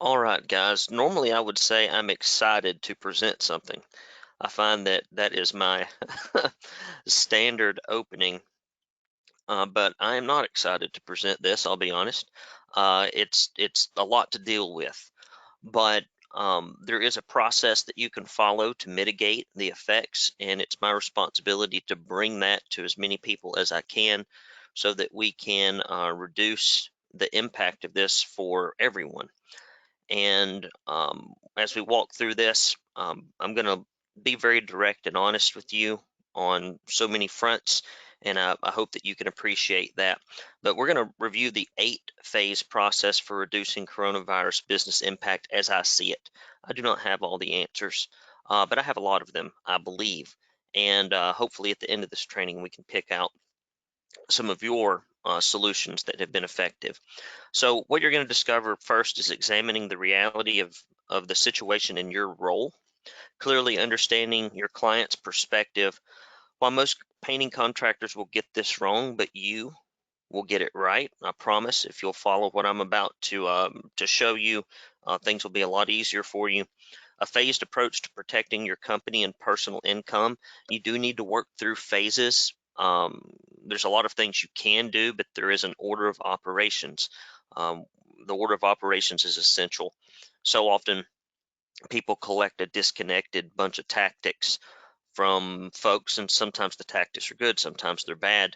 All right, guys. Normally, I would say I'm excited to present something. I find that that is my standard opening, but I am not excited to present this. I'll be honest. It's a lot to deal with, but there is a process that you can follow to mitigate the effects, and it's my responsibility to bring that to as many people as I can, so that we can reduce the impact of this for everyone. And as we walk through this, I'm going to be very direct and honest with you on so many fronts, and I hope that you can appreciate that. But we're going to review the 8-phase process for reducing coronavirus business impact as I see it. I do not have all the answers, but I have a lot of them, I believe. And hopefully, at the end of this training, we can pick out some of your solutions that have been effective. So what you're going to discover first is examining the reality of the situation in your role, clearly understanding your client's perspective. While most painting contractors will get this wrong, but you will get it right. I promise. If you'll follow what I'm about to show you, things will be a lot easier for you. A phased approach to protecting your company and personal income. You do need to work through phases. There's a lot of things you can do, but there is an order of operations. Um, the order of operations is essential. So often people collect a disconnected bunch of tactics from folks, and sometimes the tactics are good, sometimes they're bad.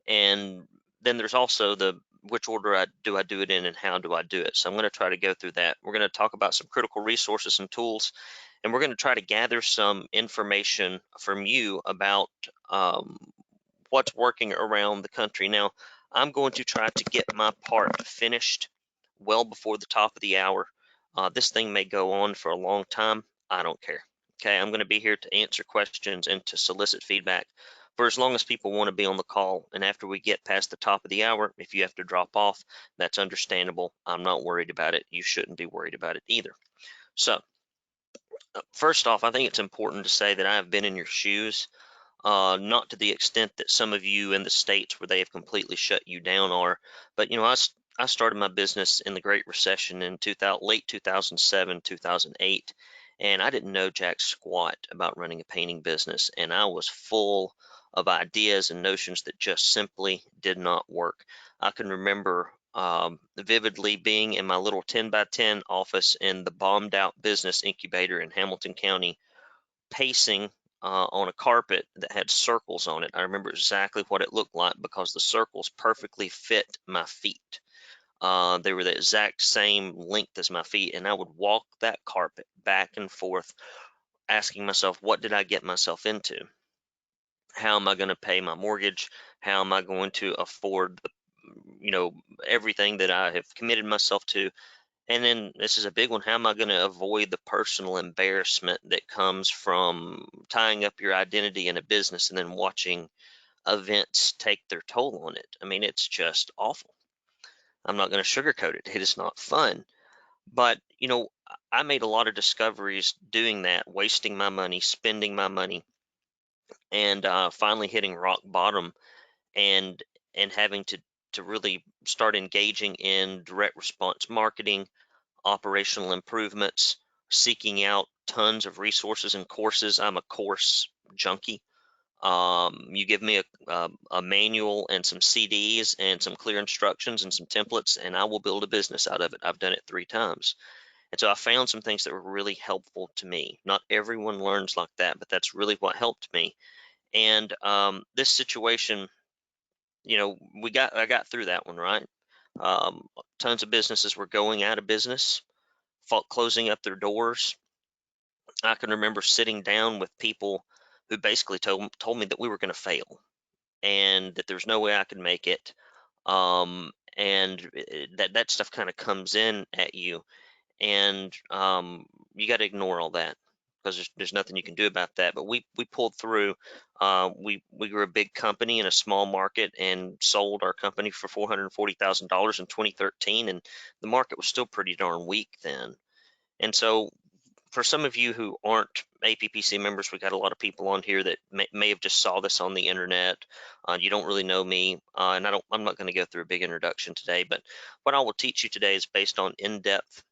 And then there's also the which order I do it in and how do I do it. So I'm going to try to go through that. We're going to talk about some critical resources and tools, and we're going to try to gather some information from you about what's working around the country. Now, I'm going to try to get my part finished well before the top of the hour. This thing may go on for a long time. I don't care. Okay, I'm going to be here to answer questions and to solicit feedback for as long as people want to be on the call. And after we get past the top of the hour, if you have to drop off, that's understandable. I'm not worried about it. You shouldn't be worried about it either. So, first off, I think it's important to say that I have been in your shoes, not to the extent that some of you in the states where they have completely shut you down are, but I started my business in the Great Recession in late 2007, 2008, and I didn't know jack squat about running a painting business, and I was full of ideas and notions that just simply did not work. I can remember vividly being in my little 10 by 10 office in the bombed out business incubator in Hamilton County, pacing on a carpet that had circles on it. I remember exactly what it looked like because the circles perfectly fit my feet. They were the exact same length as my feet, and I would walk that carpet back and forth, asking myself, what did I get myself into? How am I going to pay my mortgage? How am I going to afford you know, everything that I have committed myself to? And then this is a big one. How am I going to avoid the personal embarrassment that comes from tying up your identity in a business and then watching events take their toll on it? I mean, it's just awful. I'm not going to sugarcoat it. It is not fun. But, I made a lot of discoveries doing that, wasting my money, spending my money, and finally hitting rock bottom, and having to really start engaging in direct response marketing, operational improvements, seeking out tons of resources and courses. I'm a course junkie. You give me a manual and some CDs and some clear instructions and some templates, and I will build a business out of it. I've done it 3 times. And so I found some things that were really helpful to me. Not everyone learns like that, but that's really what helped me. And this situation, I got through that one, right? Tons of businesses were going out of business, closing up their doors. I can remember sitting down with people who basically told me that we were going to fail and that there's no way I could make it. And that stuff kind of comes in at you, and you got to ignore all that because there's nothing you can do about that. But we pulled through. We were a big company in a small market and sold our company for $440,000 in 2013, and the market was still pretty darn weak then. And so for some of you who aren't APPC members, we got a lot of people on here that may have just saw this on the internet. You don't really know me, and I'm not going to go through a big introduction today. But what I will teach you today is based on in-depth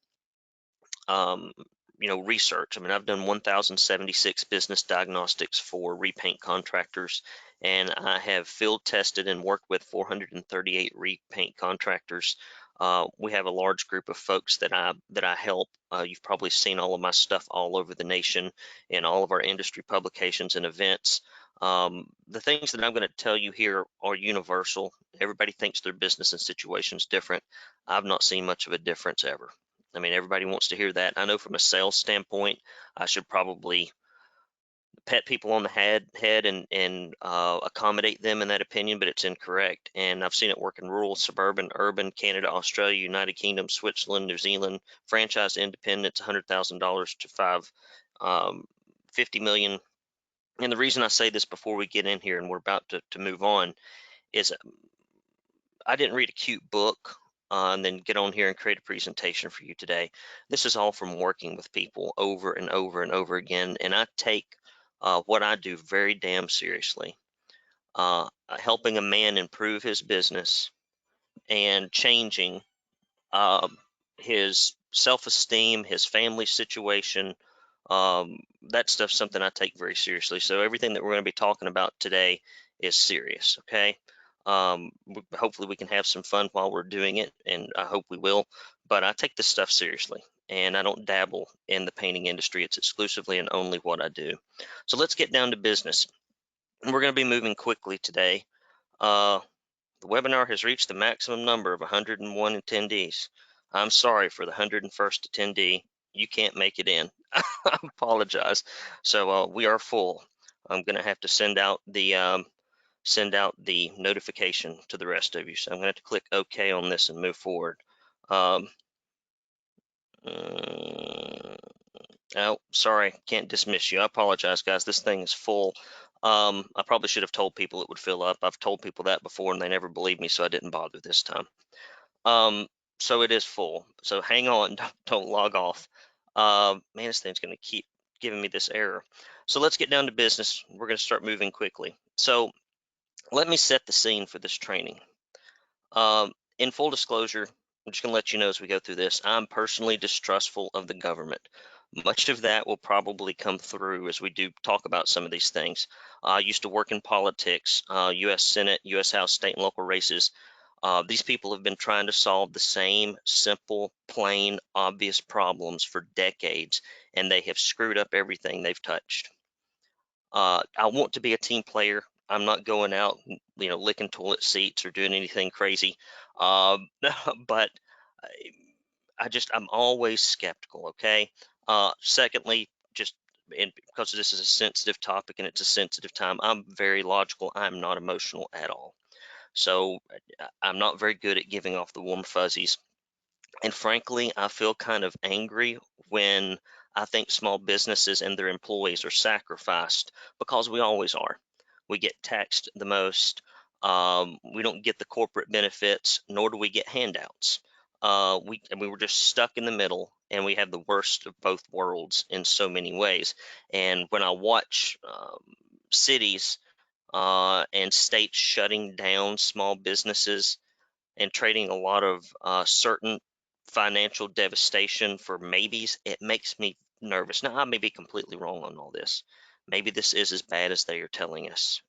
um, research. I mean, I've done 1,076 business diagnostics for repaint contractors, and I have field tested and worked with 438 repaint contractors. We have a large group of folks that I help. You've probably seen all of my stuff all over the nation in all of our industry publications and events. The things that I'm going to tell you here are universal. Everybody thinks their business and situation is different. I've not seen much of a difference ever. I mean, everybody wants to hear that. I know from a sales standpoint, I should probably pat people on the head and accommodate them in that opinion, but it's incorrect. And I've seen it work in rural, suburban, urban, Canada, Australia, United Kingdom, Switzerland, New Zealand, franchise independents, $100,000 to um, 50 million. And the reason I say this before we get in here and we're about to move on is I didn't read a cute book and then get on here and create a presentation for you today. This is all from working with people over and over and over again, and I take what I do very damn seriously. Helping a man improve his business and changing um, his self-esteem, his family situation. That stuff's something I take very seriously. So everything that we're going to be talking about today is serious, okay? Hopefully we can have some fun while we're doing it, and I hope we will. But I take this stuff seriously, and I don't dabble in the painting industry. It's exclusively and only what I do. So let's get down to business. And we're going to be moving quickly today. Uh, the webinar has reached the maximum number of 101 attendees. I'm sorry for the 101st attendee. You can't make it in. I apologize. So we are full. I'm going to have to send out the notification to the rest of you. So I'm going to have to click OK on this and move forward. Um, oh, sorry, can't dismiss you. I apologize, guys. This thing is full. I probably should have told people it would fill up. I've told people that before and they never believed me, so I didn't bother this time. So it is full. So hang on, don't log off. Man, this thing's going to keep giving me this error. So let's get down to business. We're going to start moving quickly. So let me set the scene for this training. In full disclosure, I'm just going to let you know as we go through this, I'm personally distrustful of the government. Much of that will probably come through as we do talk about some of these things. I used to work in politics, U.S. Senate, U.S. House, state and local races. These people have been trying to solve the same simple, plain, obvious problems for decades, and they have screwed up everything they've touched. I want to be a team player. I'm not going out, licking toilet seats or doing anything crazy. But I'm always skeptical. Okay. Secondly, because this is a sensitive topic and it's a sensitive time, I'm very logical. I'm not emotional at all. So I'm not very good at giving off the warm fuzzies. And frankly, I feel kind of angry when I think small businesses and their employees are sacrificed, because we always are. We get taxed the most. We don't get the corporate benefits, nor do we get handouts. We were just stuck in the middle, and we have the worst of both worlds in so many ways. And when I watch cities and states shutting down small businesses and trading a lot of certain financial devastation for maybes, it makes me nervous. Now, I may be completely wrong on all this. Maybe this is as bad as they are telling us,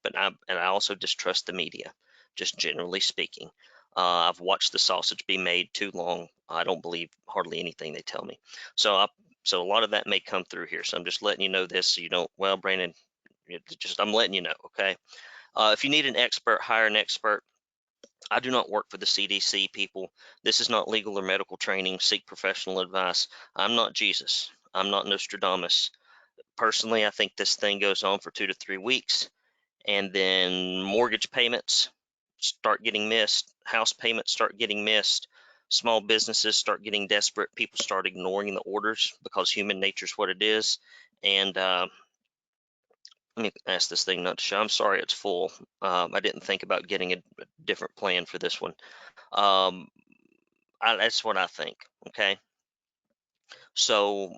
but I also distrust the media, just generally speaking. I've watched the sausage be made too long. I don't believe hardly anything they tell me. So a lot of that may come through here. So I'm just letting you know this, so you don't. Well, Brandon, I'm letting you know. Okay. If you need an expert, hire an expert. I do not work for the CDC, people. This is not legal or medical training. Seek professional advice. I'm not Jesus. I'm not Nostradamus. Personally, I think this thing goes on for 2 to 3 weeks, and then mortgage payments start getting missed. House payments start getting missed. Small businesses start getting desperate. People start ignoring the orders because human nature is what it is. And let me ask this thing not to show. I'm sorry it's full. I didn't think about getting a different plan for this one. Um, that's what I think. Okay. So,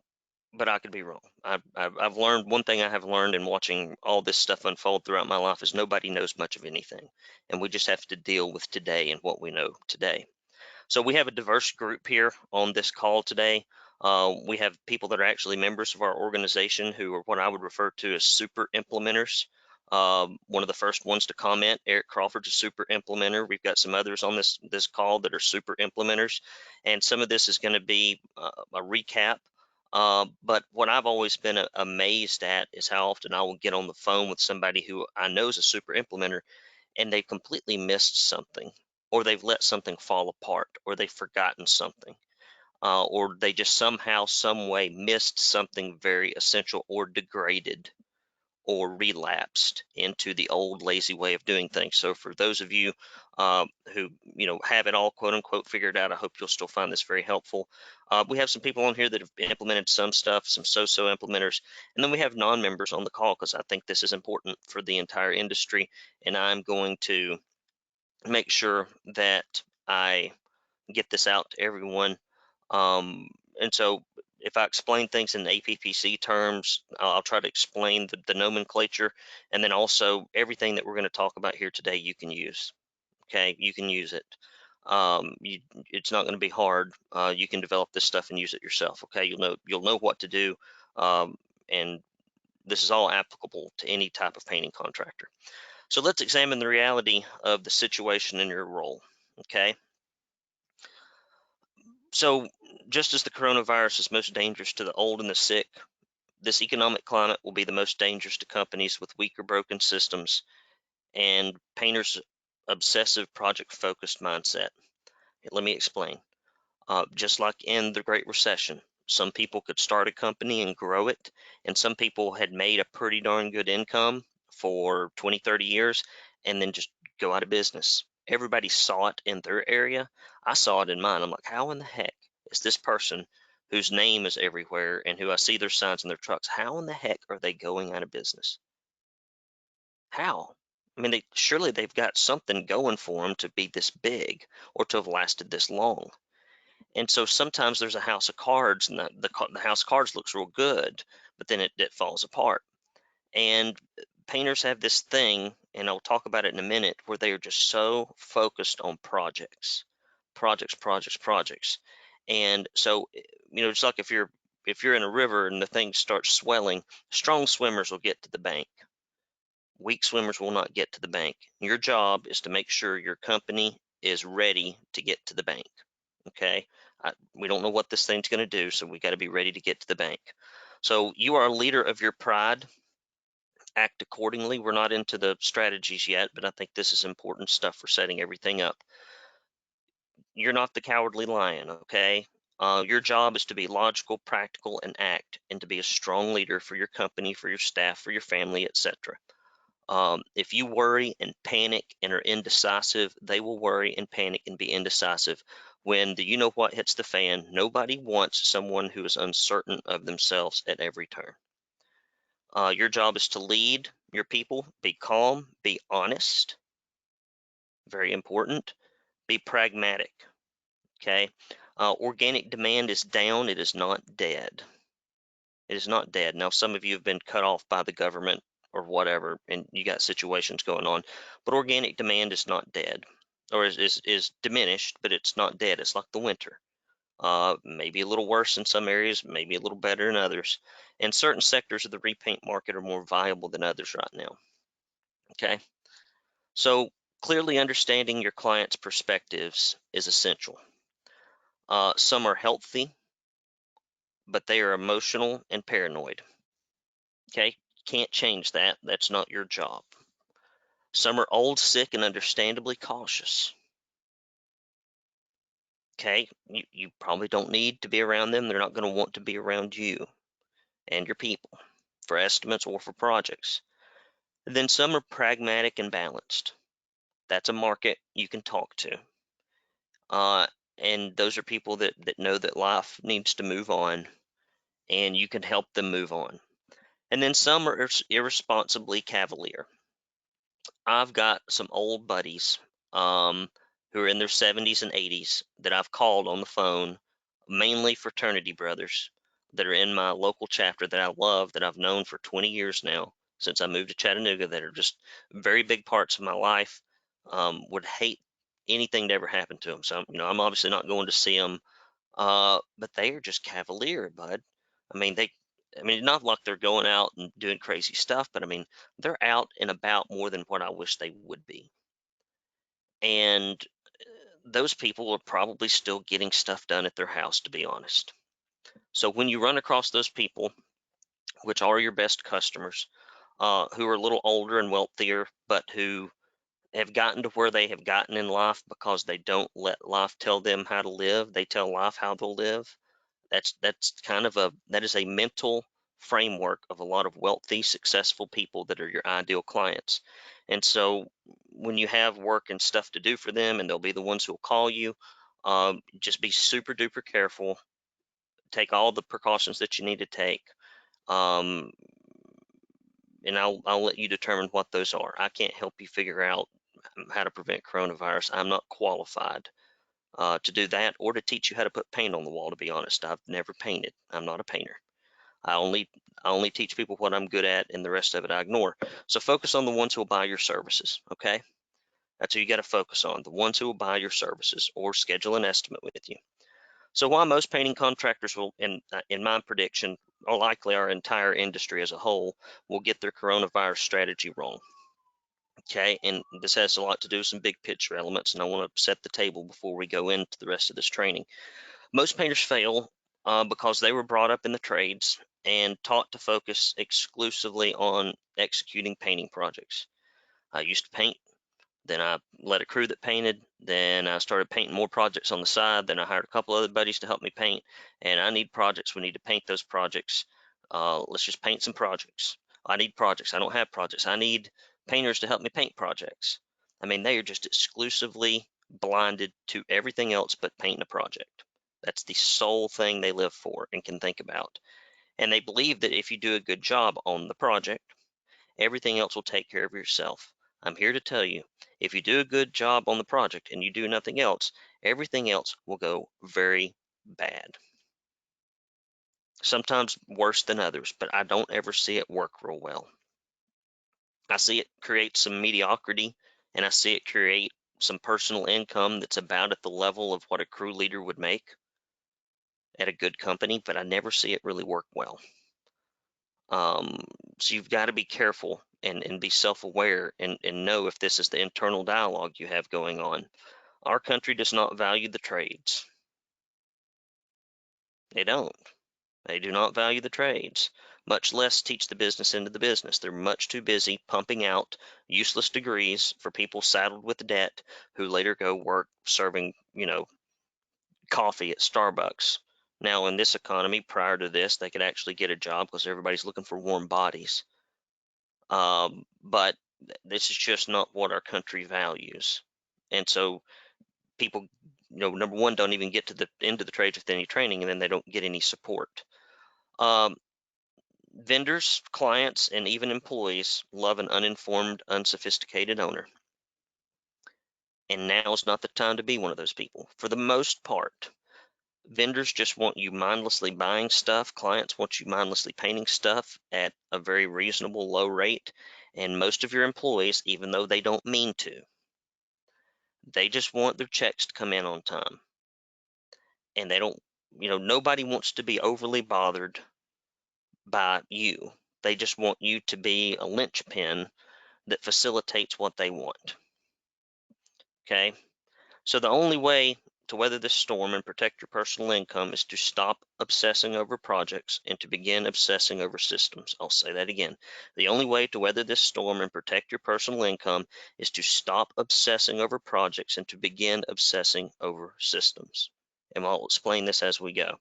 but I could be wrong. I've learned one thing I have learned in watching all this stuff unfold throughout my life is nobody knows much of anything. And we just have to deal with today and what we know today. So we have a diverse group here on this call today. We have people that are actually members of our organization who are what I would refer to as super implementers. One of the first ones to comment, Eric Crawford's a super implementer. We've got some others on this call that are super implementers, and some of this is going to be a recap. But what I've always been amazed at is how often I will get on the phone with somebody who I know is a super implementer, and they've completely missed something, or they've let something fall apart, or they've forgotten something, or they just somehow, some way missed something very essential, or degraded, or relapsed into the old lazy way of doing things. So for those of you who have it all quote unquote figured out, I hope you'll still find this very helpful. We have some people on here that have implemented some stuff, some so-so implementers, and then we have non-members on the call because I think this is important for the entire industry, and I'm going to make sure that I get this out to everyone. And so if I explain things in APPC terms, I'll try to explain the nomenclature, and then also everything that we're going to talk about here today you can use. Okay, you can use it. It's not going to be hard. You can develop this stuff and use it yourself. Okay, you'll know what to do, and this is all applicable to any type of painting contractor. So let's examine the reality of the situation in your role. Okay. So just as the coronavirus is most dangerous to the old and the sick, this economic climate will be the most dangerous to companies with weak or broken systems and painters' obsessive project-focused mindset. Let me explain. Just like in the Great Recession, some people could start a company and grow it, and some people had made a pretty darn good income for 20, 30 years and then just go out of business. Everybody saw it in their area. I saw it in mine. I'm like, how in the heck is this person whose name is everywhere and who I see their signs in their trucks, how in the heck are they going out of business? How? I mean, surely they've got something going for them to be this big or to have lasted this long. And so sometimes there's a house of cards, and the house of cards looks real good, but then it falls apart. And painters have this thing, and I'll talk about it in a minute, where they are just so focused on projects, projects, projects, projects. And so, it's like if you're in a river and the thing starts swelling, strong swimmers will get to the bank. Weak swimmers will not get to the bank. Your job is to make sure your company is ready to get to the bank. Okay, we don't know what this thing's going to do, so we got to be ready to get to the bank. So you are a leader of your pride. Act accordingly. We're not into the strategies yet, but I think this is important stuff for setting everything up. You're not the cowardly lion, okay? Your job is to be logical, practical, and act, and to be a strong leader for your company, for your staff, for your family, etc. If you worry and panic and are indecisive, they will worry and panic and be indecisive. When the you-know-what hits the fan, nobody wants someone who is uncertain of themselves at every turn. Your job is to lead your people, be calm, be honest, very important, be pragmatic, okay? Organic demand is down, it is not dead. It is not dead. Now, some of you have been cut off by the government or whatever, and you got situations going on, but organic demand is not dead, or is diminished, but it's not dead. It's like the winter. Maybe a little worse in some areas, maybe a little better in others. And certain sectors of the repaint market are more viable than others right now. Okay, so clearly understanding your client's perspectives is essential. Some are healthy, but they are emotional and paranoid. Okay, can't change that. That's not your job. Some are old, sick, and understandably cautious. Okay, you probably don't need to be around them. They're not going to want to be around you and your people for estimates or for projects. Then some are pragmatic and balanced. That's a market you can talk to. And those are people that know that life needs to move on, and you can help them move on. And then some are irresponsibly cavalier. I've got some old buddies who are in their 70s and 80s that I've called on the phone, mainly fraternity brothers that are in my local chapter that I love, that I've known for 20 years now, since I moved to Chattanooga, that are just very big parts of my life. Would hate anything to ever happen to them. So, I'm obviously not going to see them But they are just cavalier, bud. I mean, not like they're going out and doing crazy stuff, but I mean, they're out and about more than what I wish they would be. And those people are probably still getting stuff done at their house, to be honest. So when you run across those people, which are your best customers, who are a little older and wealthier, but who have gotten to where they have gotten in life because they don't let life tell them how to live, they tell life how they'll live. That is a mental framework of a lot of wealthy, successful people that are your ideal clients. And so when you have work and stuff to do for them, and they'll be the ones who will call you, just be super duper careful. Take all the precautions that you need to take, um, and I'll let you determine what those are. I can't help you figure out how to prevent coronavirus. I'm not qualified to do that, or to teach you how to put paint on the wall. To be honest, I've never painted. I'm not a painter. I only teach people what I'm good at, and the rest of it I ignore. So focus on the ones who will buy your services. Okay, that's who you got to focus on. The ones who will buy your services or schedule an estimate with you. So while most painting contractors will, in my prediction, or likely our entire industry as a whole, will get their coronavirus strategy wrong. Okay, and this has a lot to do with some big picture elements, and I want to set the table before we go into the rest of this training. Most painters fail because they were brought up in the trades and taught to focus exclusively on executing painting projects. I used to paint, then I led a crew that painted, then I started painting more projects on the side, then I hired a couple other buddies to help me paint, and I need projects. We need to paint those projects. Let's just paint some projects. I need projects. I don't have projects. I need painters to help me paint projects. I mean, they are just exclusively blinded to everything else but painting a project. That's the sole thing they live for and can think about. And they believe that if you do a good job on the project, everything else will take care of yourself. I'm here to tell you, if you do a good job on the project and you do nothing else, everything else will go very bad. Sometimes worse than others, but I don't ever see it work real well. I see it create some mediocrity, and I see it create some personal income that's about at the level of what a crew leader would make at a good company, but I never see it really work well. Um, so you've got to be careful and be self-aware and know if this is the internal dialogue you have going on. Our country does not value the trades. They don't. They do not value the trades, much less teach the business into the business. They're much too busy pumping out useless degrees for people saddled with debt who later go work serving, coffee at Starbucks. Now, in this economy, prior to this, they could actually get a job because everybody's looking for warm bodies. But this is just not what our country values. And so people, number one, don't even get to the end of the trades with any training, and then they don't get any support. Um, Vendors, clients, and even employees love an uninformed, unsophisticated owner. And now is not the time to be one of those people. For the most part, vendors just want you mindlessly buying stuff. Clients want you mindlessly painting stuff at a very reasonable low rate. And most of your employees, even though they don't mean to, they just want their checks to come in on time. And they don't, nobody wants to be overly bothered by you. They just want you to be a linchpin that facilitates what they want. Okay? So the only way to weather this storm and protect your personal income is to stop obsessing over projects and to begin obsessing over systems. I'll say that again. The only way to weather this storm and protect your personal income is to stop obsessing over projects and to begin obsessing over systems. And I'll explain this as we go.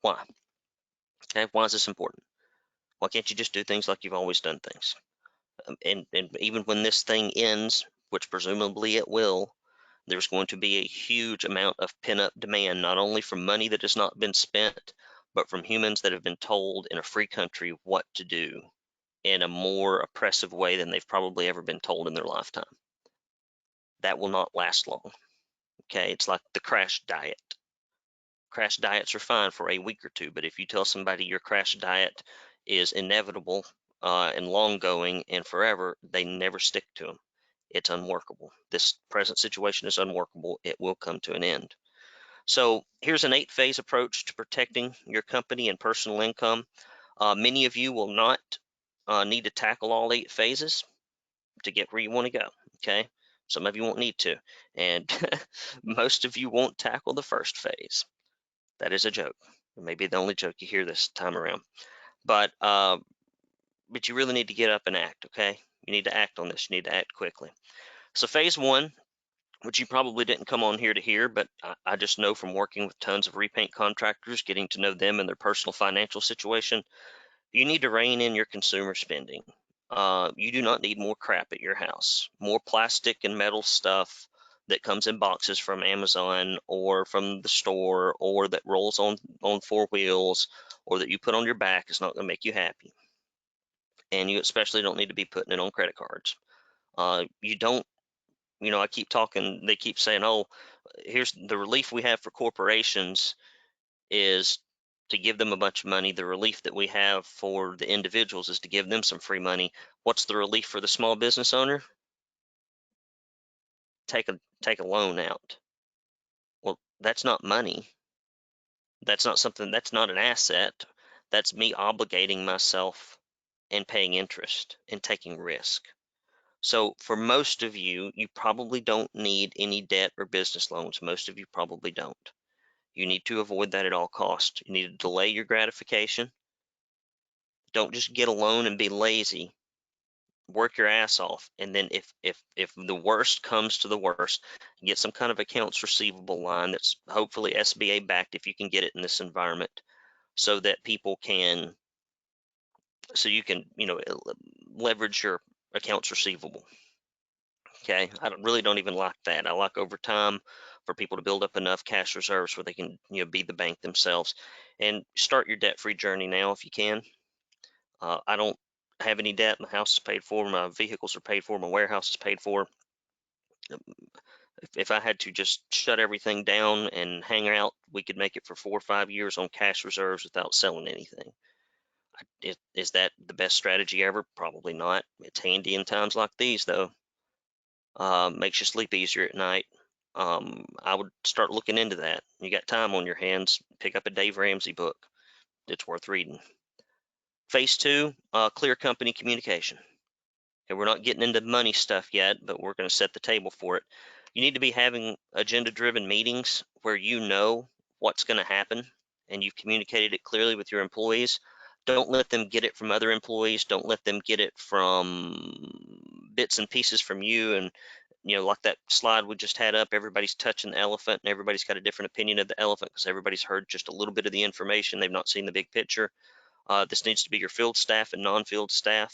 Why? Okay, why is this important? Why can't you just do things like you've always done things? And even when this thing ends, which presumably it will, there's going to be a huge amount of pent-up demand, not only from money that has not been spent, but from humans that have been told in a free country what to do in a more oppressive way than they've probably ever been told in their lifetime. That will not last long. Okay, it's like the crash diet. Crash diets are fine for a week or two, but if you tell somebody your crash diet is inevitable and long going and forever, they never stick to them. It's unworkable. This present situation is unworkable. It will come to an end. So here's an 8-phase approach to protecting your company and personal income. Many of you will not need to tackle all 8 phases to get where you want to go. Okay, some of you won't need to, and most of you won't tackle the first phase. That is a joke. It may be the only joke you hear this time around, but you really need to get up and act. Okay, you need to act on this. You need to act quickly. So phase 1, which you probably didn't come on here to hear, but I just know from working with tons of repaint contractors, getting to know them and their personal financial situation, you need to rein in your consumer spending. You do not need more crap at your house, more plastic and metal stuff that comes in boxes from Amazon or from the store, or that rolls on 4 wheels, or that you put on your back is not going to make you happy. And you especially don't need to be putting it on credit cards. You don't, I keep talking, they keep saying, oh, here's the relief we have for corporations is to give them a bunch of money. The relief that we have for the individuals is to give them some free money. What's the relief for the small business owner? Take a loan out. Well, that's not money. That's not something, that's not an asset. That's me obligating myself and paying interest and taking risk. So for most of you, you probably don't need any debt or business loans. Most of you probably don't. You need to avoid that at all costs. You need to delay your gratification. Don't just get a loan and be lazy. Work your ass off, and then if the worst comes to the worst, get some kind of accounts receivable line that's hopefully SBA backed if you can get it in this environment, so that people can, so you can, leverage your accounts receivable. Okay, I really don't even like that. I like over time for people to build up enough cash reserves where they can, be the bank themselves, and start your debt-free journey now if you can. I don't have any debt. My house is paid for. My vehicles are paid for. My warehouse is paid for. If I had to just shut everything down and hang out, we could make it for 4 or 5 years on cash reserves without selling anything. Is that the best strategy ever? Probably not. It's handy in times like these, though. Makes you sleep easier at night. I would start looking into that. You got time on your hands, pick up a Dave Ramsey book. It's worth reading. Phase 2, clear company communication. Okay, we're not getting into money stuff yet, but we're going to set the table for it. You need to be having agenda-driven meetings where you know what's going to happen and you've communicated it clearly with your employees. Don't let them get it from other employees. Don't let them get it from bits and pieces from you. And, like that slide we just had up, everybody's touching the elephant and everybody's got a different opinion of the elephant because everybody's heard just a little bit of the information. They've not seen the big picture. This needs to be your field staff and non-field staff.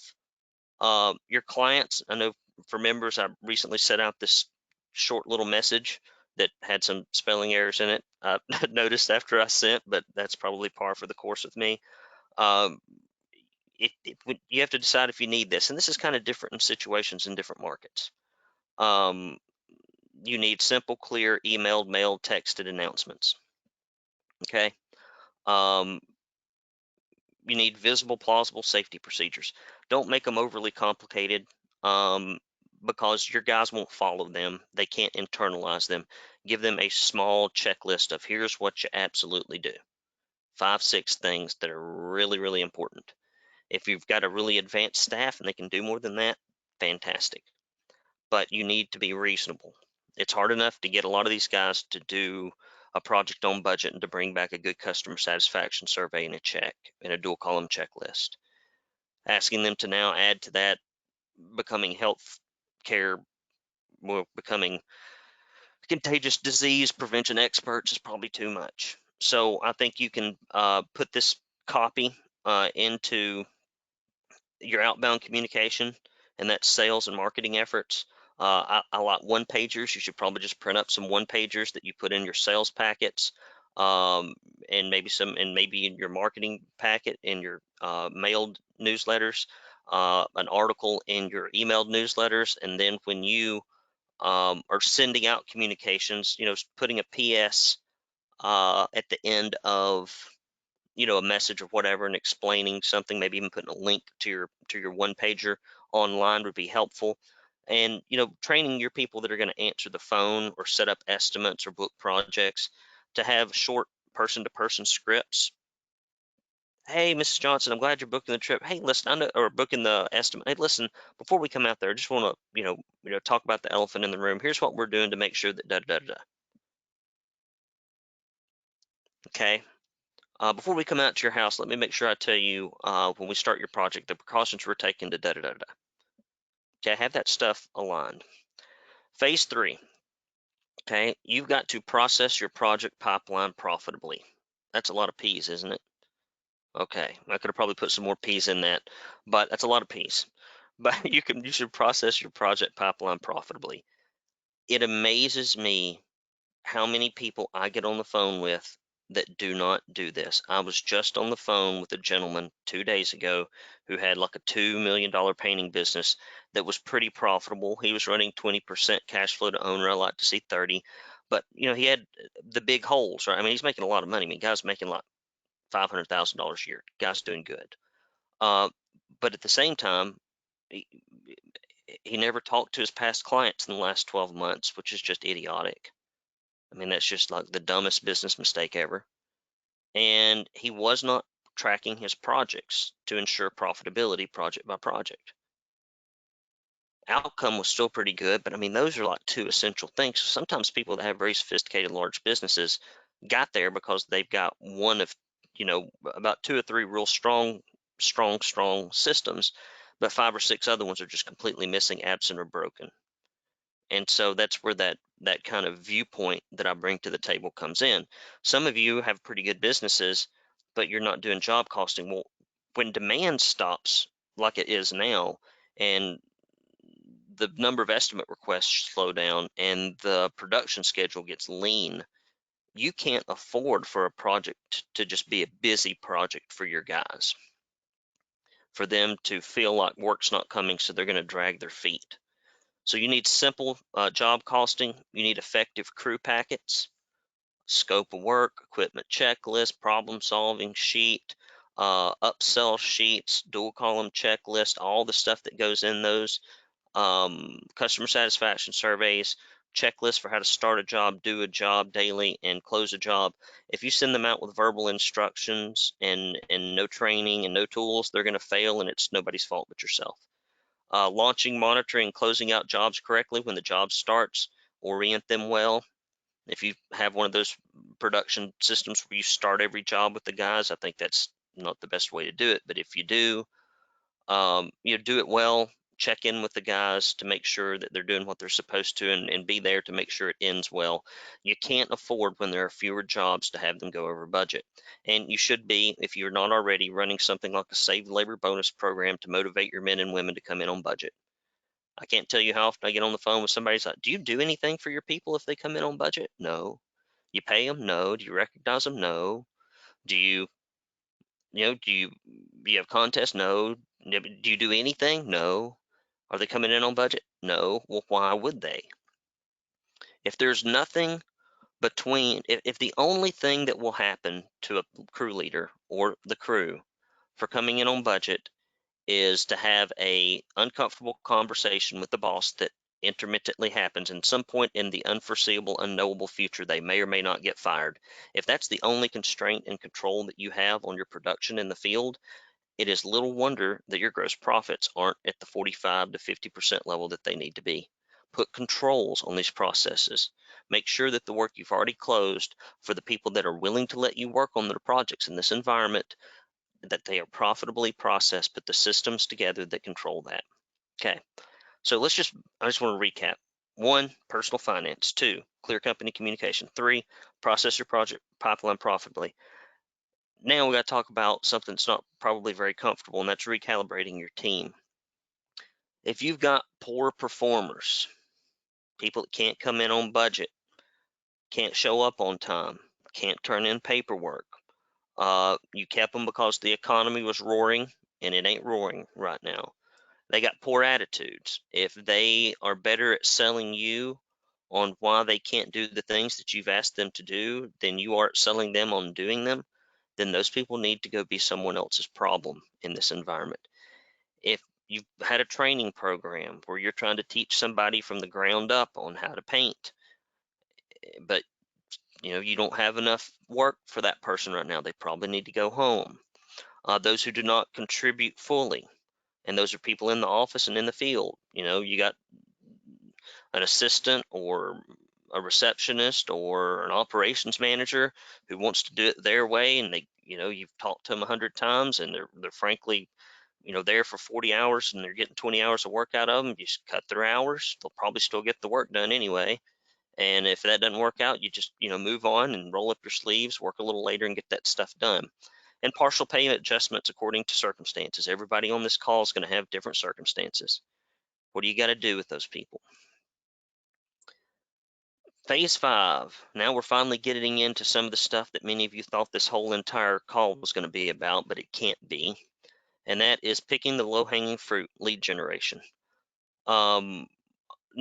Your clients, I know for members, I recently set out this short little message that had some spelling errors in it. I noticed after I sent, but that's probably par for the course with me. Um, you have to decide if you need this, and this is kind of different in situations in different markets. You need simple, clear, emailed, mailed, texted announcements. Okay. Um, you need visible, plausible safety procedures. Don't make them overly complicated, because your guys won't follow them. They can't internalize them. Give them a small checklist of here's what you absolutely do. 5, 6 things that are really, really important. If you've got a really advanced staff and they can do more than that, fantastic. But you need to be reasonable. It's hard enough to get a lot of these guys to do a project on budget and to bring back a good customer satisfaction survey and a check and a dual column checklist. Asking them to now add to that becoming health care, well, becoming contagious disease prevention experts is probably too much. So I think you can put this copy into your outbound communication, and that's sales and marketing efforts. I like one pagers. You should probably just print up some one pagers that you put in your sales packets, and maybe in your marketing packet in your mailed newsletters, an article in your emailed newsletters, and then when you are sending out communications, putting a PS at the end of a message or whatever, and explaining something, maybe even putting a link to your one pager online would be helpful. And training your people that are going to answer the phone or set up estimates or book projects. to have short person-to-person scripts. Hey, Mrs. Johnson, I'm glad you're booking the trip. Hey, listen, I know, or booking the estimate. Hey, listen, before we come out there, I just want to, talk about the elephant in the room. Here's what we're doing to make sure that da da da da. Okay. Before we come out to your house, let me make sure I tell you when we start your project the precautions we're taking to da da da da. Okay, have that stuff aligned. Phase 3. Okay, you've got to process your project pipeline profitably. That's a lot of P's, isn't it? Okay, I could have probably put some more P's in that, but that's a lot of P's. But you should process your project pipeline profitably. It amazes me how many people I get on the phone with that do not do this. I was just on the phone with a gentleman 2 days ago who had like a $2 million painting business that was pretty profitable. He was running 20% cash flow to owner. I like to see 30, but he had the big holes, right? I mean, he's making a lot of money. I mean, guy's making like $500,000 a year. Guy's doing good. Uh, but at the same time, he, he never talked to his past clients in the last 12 months, which is just idiotic. I mean, that's just like the dumbest business mistake ever. And he was not tracking his projects to ensure profitability project by project. Outcome was still pretty good, but I mean, those are like two essential things. Sometimes people that have very sophisticated large businesses got there because they've got one of, about 2 or 3 real strong systems, but 5 or 6 other ones are just completely missing, absent, or broken. And so that's where that kind of viewpoint that I bring to the table comes in. Some of you have pretty good businesses, but you're not doing job costing. Well, when demand stops like it is now, and the number of estimate requests slow down and the production schedule gets lean, you can't afford for a project to just be a busy project for your guys, for them to feel like work's not coming, so they're going to drag their feet. So you need simple job costing. You need effective crew packets, scope of work, equipment checklist, problem solving sheet, upsell sheets, dual column checklist, all the stuff that goes in those, customer satisfaction surveys, checklists for how to start a job, do a job daily, and close a job. If you send them out with verbal instructions and no training and no tools, they're going to fail, and it's nobody's fault but yourself. Launching, monitoring, closing out jobs correctly when the job starts, orient them well. If you have one of those production systems where you start every job with the guys, I think that's not the best way to do it. But if you do, do it well. Check in with the guys to make sure that they're doing what they're supposed to, and be there to make sure it ends well. You can't afford, when there are fewer jobs, to have them go over budget. And you should be, if you're not already, running something like a saved labor bonus program to motivate your men and women to come in on budget. I can't tell you how often I get on the phone with somebody who's like, do you do anything for your people if they come in on budget? No. You pay them? No. Do you recognize them? No. Do you, do you have contests? No. Do you do anything? No. Are they coming in on budget? No. Well, why would they? If there's nothing between, if the only thing that will happen to a crew leader or the crew for coming in on budget is to have a uncomfortable conversation with the boss that intermittently happens, and some point in the unforeseeable, unknowable future, they may or may not get fired. If that's the only constraint and control that you have on your production in the field, it is little wonder that your gross profits aren't at the 45 to 50% level that they need to be. Put controls on these processes. Make sure that the work you've already closed, for the people that are willing to let you work on their projects in this environment, that they are profitably processed. Put the systems together that control that. Okay, so I just want to recap. 1, personal finance. 2, clear company communication. 3, process your project pipeline profitably. Now we got to talk about something that's not probably very comfortable, and that's recalibrating your team. If you've got poor performers, people that can't come in on budget, can't show up on time, can't turn in paperwork, you kept them because the economy was roaring, and it ain't roaring right now. They got poor attitudes. If they are better at selling you on why they can't do the things that you've asked them to do than you are at selling them on doing them, then those people need to go be someone else's problem in this environment. If you've had a training program where you're trying to teach somebody from the ground up on how to paint, but You don't have enough work for that person right now. They probably need to go home. Those who do not contribute fully, and those are people in the office and in the field. You got an assistant or a receptionist or an operations manager who wants to do it their way, and you've talked to them 100 times, and they're frankly there for 40 hours and they're getting 20 hours of work out of them. You just cut their hours. They'll probably still get the work done anyway. And if that doesn't work out, you just move on and roll up your sleeves, work a little later, and get that stuff done. And partial payment adjustments according to circumstances. Everybody on this call is going to have different circumstances. What do you got to do with those people? Phase 5. Now we're finally getting into some of the stuff that many of you thought this whole entire call was going to be about, but it can't be. And that is picking the low-hanging fruit, lead generation.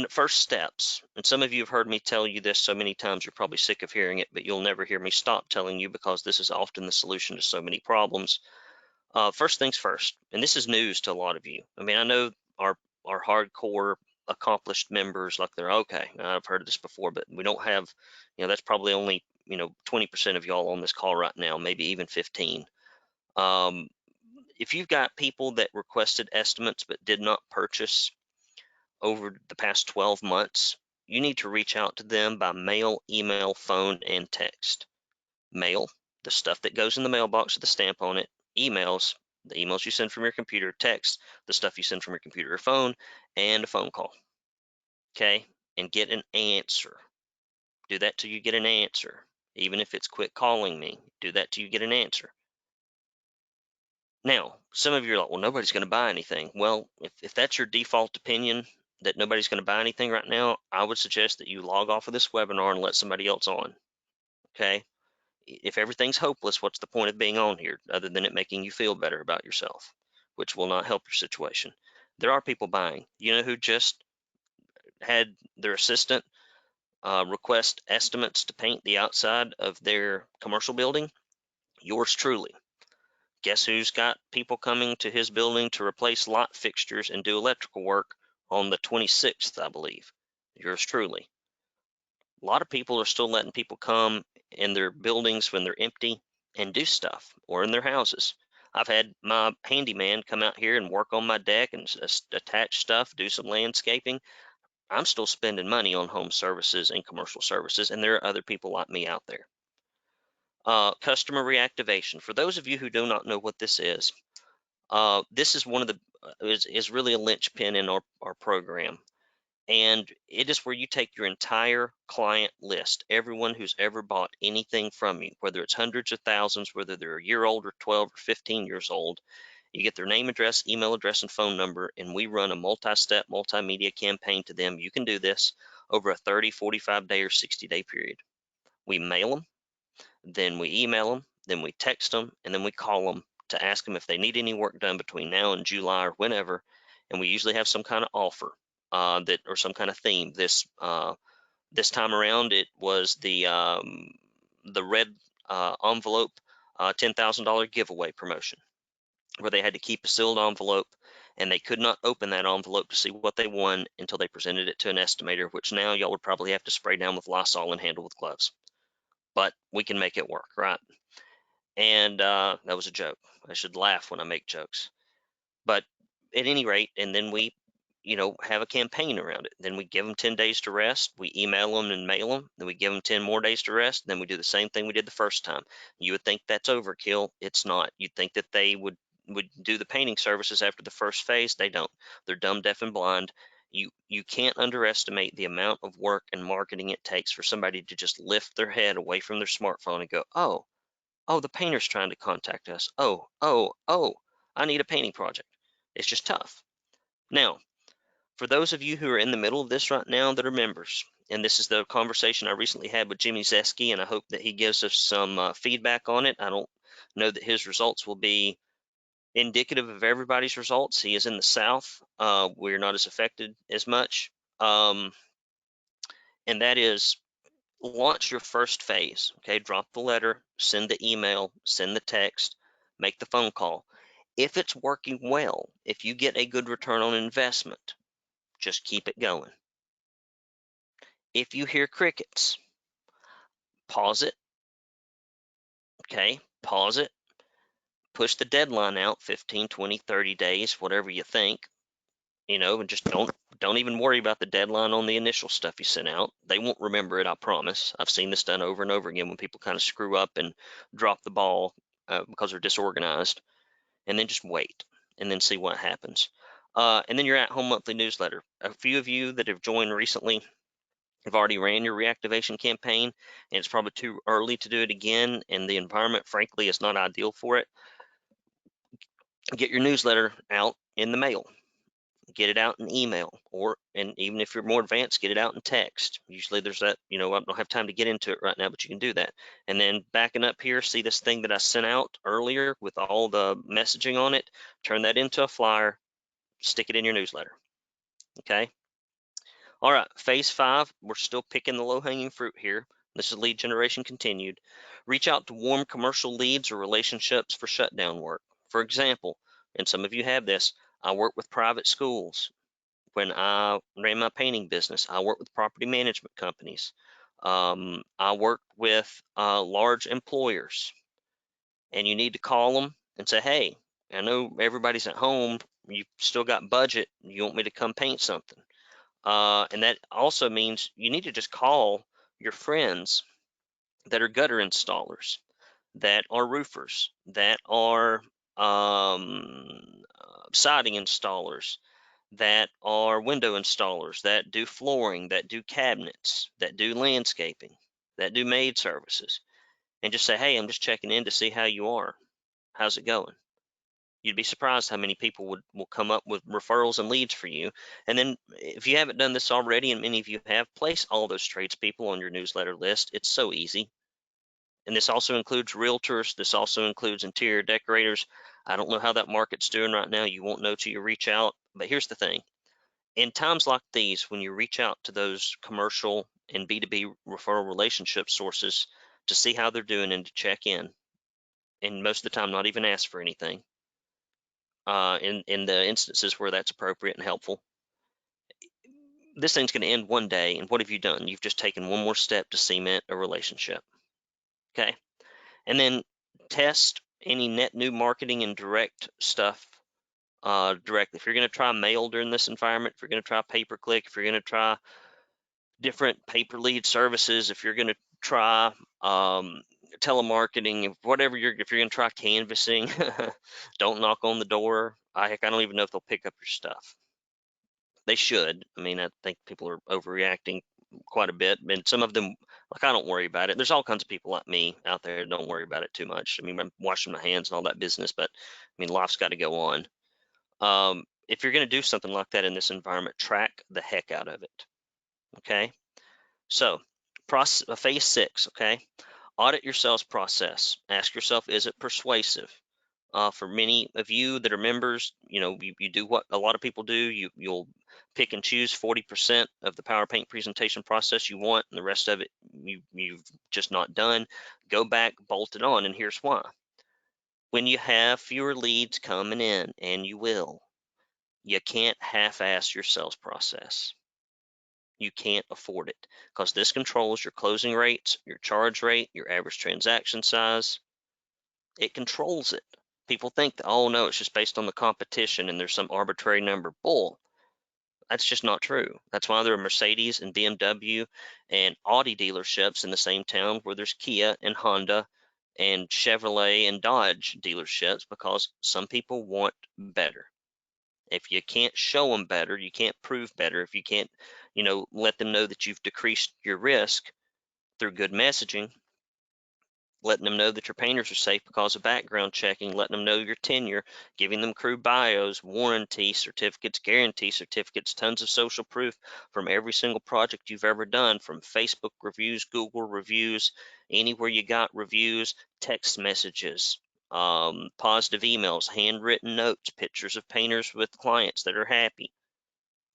First steps, and some of you have heard me tell you this so many times you're probably sick of hearing it, but you'll never hear me stop telling you, because this is often the solution to so many problems. First things first, and this is news to a lot of you. I mean, I know our hardcore accomplished members, like, they're okay, I've heard of this before, but we don't have, that's probably only 20% of y'all on this call right now, maybe even 15. If you've got people that requested estimates but did not purchase over the past 12 months, you need to reach out to them by mail, email, phone, and text. Mail, the stuff that goes in the mailbox with the stamp on it. Emails, the emails you send from your computer. Text, the stuff you send from your computer or phone, and a phone call. Okay? And get an answer. Do that till you get an answer. Even if it's quit calling me, do that till you get an answer. Now, some of you are like, well, nobody's going to buy anything. Well, if that's your default opinion, that nobody's going to buy anything right now, I would suggest that you log off of this webinar and let somebody else on. Okay? If everything's hopeless, what's the point of being on here other than it making you feel better about yourself, which will not help your situation? There are people buying. You know who just had their assistant request estimates to paint the outside of their commercial building? Yours truly. Guess who's got people coming to his building to replace light fixtures and do electrical work on the 26th, I believe? Yours truly. A lot of people are still letting people come in their buildings when they're empty and do stuff, or in their houses. I've had my handyman come out here and work on my deck and attach stuff, do some landscaping. I'm still spending money on home services and commercial services, and there are other people like me out there. Customer reactivation. For those of you who do not know what this is is one of the is really a linchpin in our program, and it is where you take your entire client list, everyone who's ever bought anything from you, whether it's hundreds of thousands, whether they're a year old or 12 or 15 years old. You get their name, address, email address, and phone number, and we run a multi-step, multimedia campaign to them. You can do this over a 30, 45-day, or 60-day period. We mail them, then we email them, then we text them, and then we call them to ask them if they need any work done between now and July or whenever. And we usually have some kind of offer or some kind of theme. This time around, it was the red envelope $10,000 giveaway promotion, where they had to keep a sealed envelope, and they could not open that envelope to see what they won until they presented it to an estimator, which now y'all would probably have to spray down with Lysol and handle with gloves. But we can make it work, right? And that was a joke. I should laugh when I make jokes. But at any rate, and then we, have a campaign around it. Then we give them 10 days to rest. We email them and mail them. Then we give them 10 more days to rest. Then we do the same thing we did the first time. You would think that's overkill. It's not. You'd think that they would do the painting services after the first phase. They don't. They're dumb, deaf, and blind. You can't underestimate the amount of work and marketing it takes for somebody to just lift their head away from their smartphone and go, oh, the painter's trying to contact us. Oh, I need a painting project. It's just tough. Now, for those of you who are in the middle of this right now that are members, and this is the conversation I recently had with Jimmy Zeski, and I hope that he gives us some feedback on it. I don't know that his results will be indicative of everybody's results. He is in the South. We're not as affected as much. And that is, launch your first phase. Okay, drop the letter, send the email, send the text, make the phone call. If it's working well, if you get a good return on investment, just keep it going. If you hear crickets, pause it, okay? Pause it, push the deadline out 15, 20, 30 days, whatever you think, and just don't even worry about the deadline on the initial stuff you sent out. They won't remember it, I promise. I've seen this done over and over again when people kind of screw up and drop the ball because they're disorganized. And then just wait and then see what happens. And then your at-home monthly newsletter. A few of you that have joined recently have already ran your reactivation campaign, and it's probably too early to do it again, and the environment, frankly, is not ideal for it. Get your newsletter out in the mail. Get it out in email, and even if you're more advanced, get it out in text. Usually there's that, I don't have time to get into it right now, but you can do that. And then backing up here, see this thing that I sent out earlier with all the messaging on it, turn that into a flyer, stick it in your newsletter, okay? All right, phase 5, we're still picking the low-hanging fruit here. This is lead generation continued. Reach out to warm commercial leads or relationships for shutdown work. For example, and some of you have this, I work with private schools. When I ran my painting business, I worked with property management companies. I worked with large employers, and you need to call them and say, hey, I know everybody's at home. You've still got budget. You want me to come paint something? And that also means you need to just call your friends that are gutter installers, that are roofers, that are siding installers, that are window installers, that do flooring, that do cabinets, that do landscaping, that do maid services, and just say, hey, I'm just checking in to see how you are. How's it going? You'd be surprised how many people will come up with referrals and leads for you. And then if you haven't done this already, and many of you have, place all those tradespeople on your newsletter list. It's so easy. And this also includes realtors. This also includes interior decorators. I don't know how that market's doing right now. You won't know till you reach out. But here's the thing. In times like these, when you reach out to those commercial and B2B referral relationship sources to see how they're doing and to check in, and most of the time not even ask for anything, in the instances where that's appropriate and helpful, this thing's going to end one day, and what have you done? You've just taken one more step to cement a relationship. Okay, and then test any net new marketing and direct stuff directly. If you're going to try mail during this environment, if you're going to try pay-per-click, if you're going to try different pay-per lead services, if you're going to try telemarketing, whatever if you're going to try canvassing, don't knock on the door. I don't even know if they'll pick up your stuff. They should. I mean, I think people are overreacting quite a bit, and some of them, like, I don't worry about it. There's all kinds of people like me out there that don't worry about it too much. I mean, I'm washing my hands and all that business, but I mean, life's got to go on. If you're going to do something like that in this environment, track the heck out of it. Okay. So, phase 6, okay? Audit your sales process. Ask yourself, is it persuasive? For many of you that are members, you do what a lot of people do. You'll pick and choose 40% of the PowerPaint presentation process you want, and the rest of it you've just not done. Go back, bolt it on, and here's why. When you have fewer leads coming in, and you will, you can't half-ass your sales process. You can't afford it, because this controls your closing rates, your charge rate, your average transaction size. It controls it. People think that, oh no, it's just based on the competition and there's some arbitrary number. Bull. That's just not true. That's why there are Mercedes and BMW and Audi dealerships in the same town where there's Kia and Honda and Chevrolet and Dodge dealerships, because some people want better. If you can't show them better, you can't prove better. If you can't, let them know that you've decreased your risk through good messaging, letting them know that your painters are safe because of background checking, letting them know your tenure, giving them crew bios, warranty certificates, guarantee certificates, tons of social proof from every single project you've ever done, from Facebook reviews, Google reviews, anywhere you got reviews, text messages, positive emails, handwritten notes, pictures of painters with clients that are happy,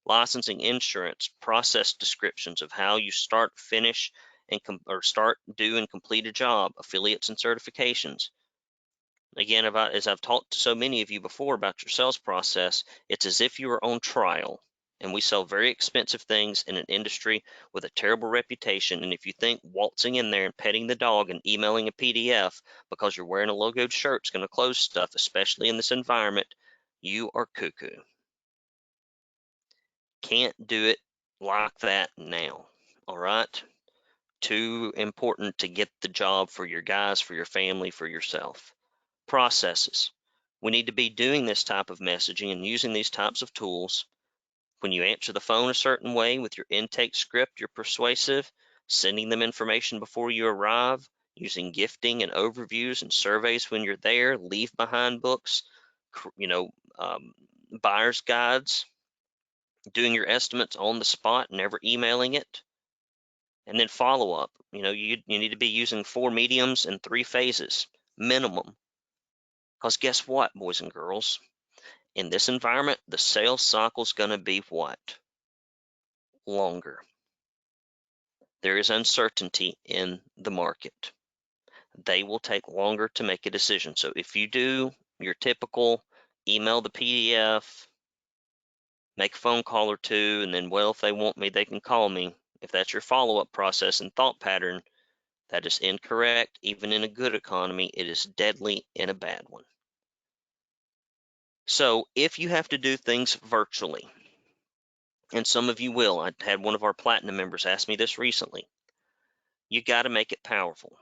licensing, insurance, process descriptions of how you start, finish, or start, do, and complete a job, affiliates and certifications. Again, as I've talked to so many of you before about your sales process, it's as if you were on trial and we sell very expensive things in an industry with a terrible reputation. And if you think waltzing in there and petting the dog and emailing a PDF because you're wearing a logoed shirt is going to close stuff, especially in this environment, you are cuckoo. Can't do it like that now. All right? Too important to get the job for your guys, for your family, for yourself. Processes. We need to be doing this type of messaging and using these types of tools. When you answer the phone a certain way with your intake script, you're persuasive, sending them information before you arrive, using gifting and overviews and surveys when you're there, leave behind books, you know, buyer's guides, doing your estimates on the spot, never emailing it, and then follow up. You need to be using 4 mediums and 3 phases minimum. Because guess what, boys and girls? In this environment, the sales cycle is going to be what? Longer. There is uncertainty in the market. They will take longer to make a decision. So if you do your typical email the PDF, make a phone call or two, and then, well, if they want me, they can call me. If that's your follow-up process and thought pattern, that is incorrect. Even in a good economy, it is deadly in a bad one. So if you have to do things virtually, and some of you will, I had one of our platinum members ask me this recently, you got to make it powerful.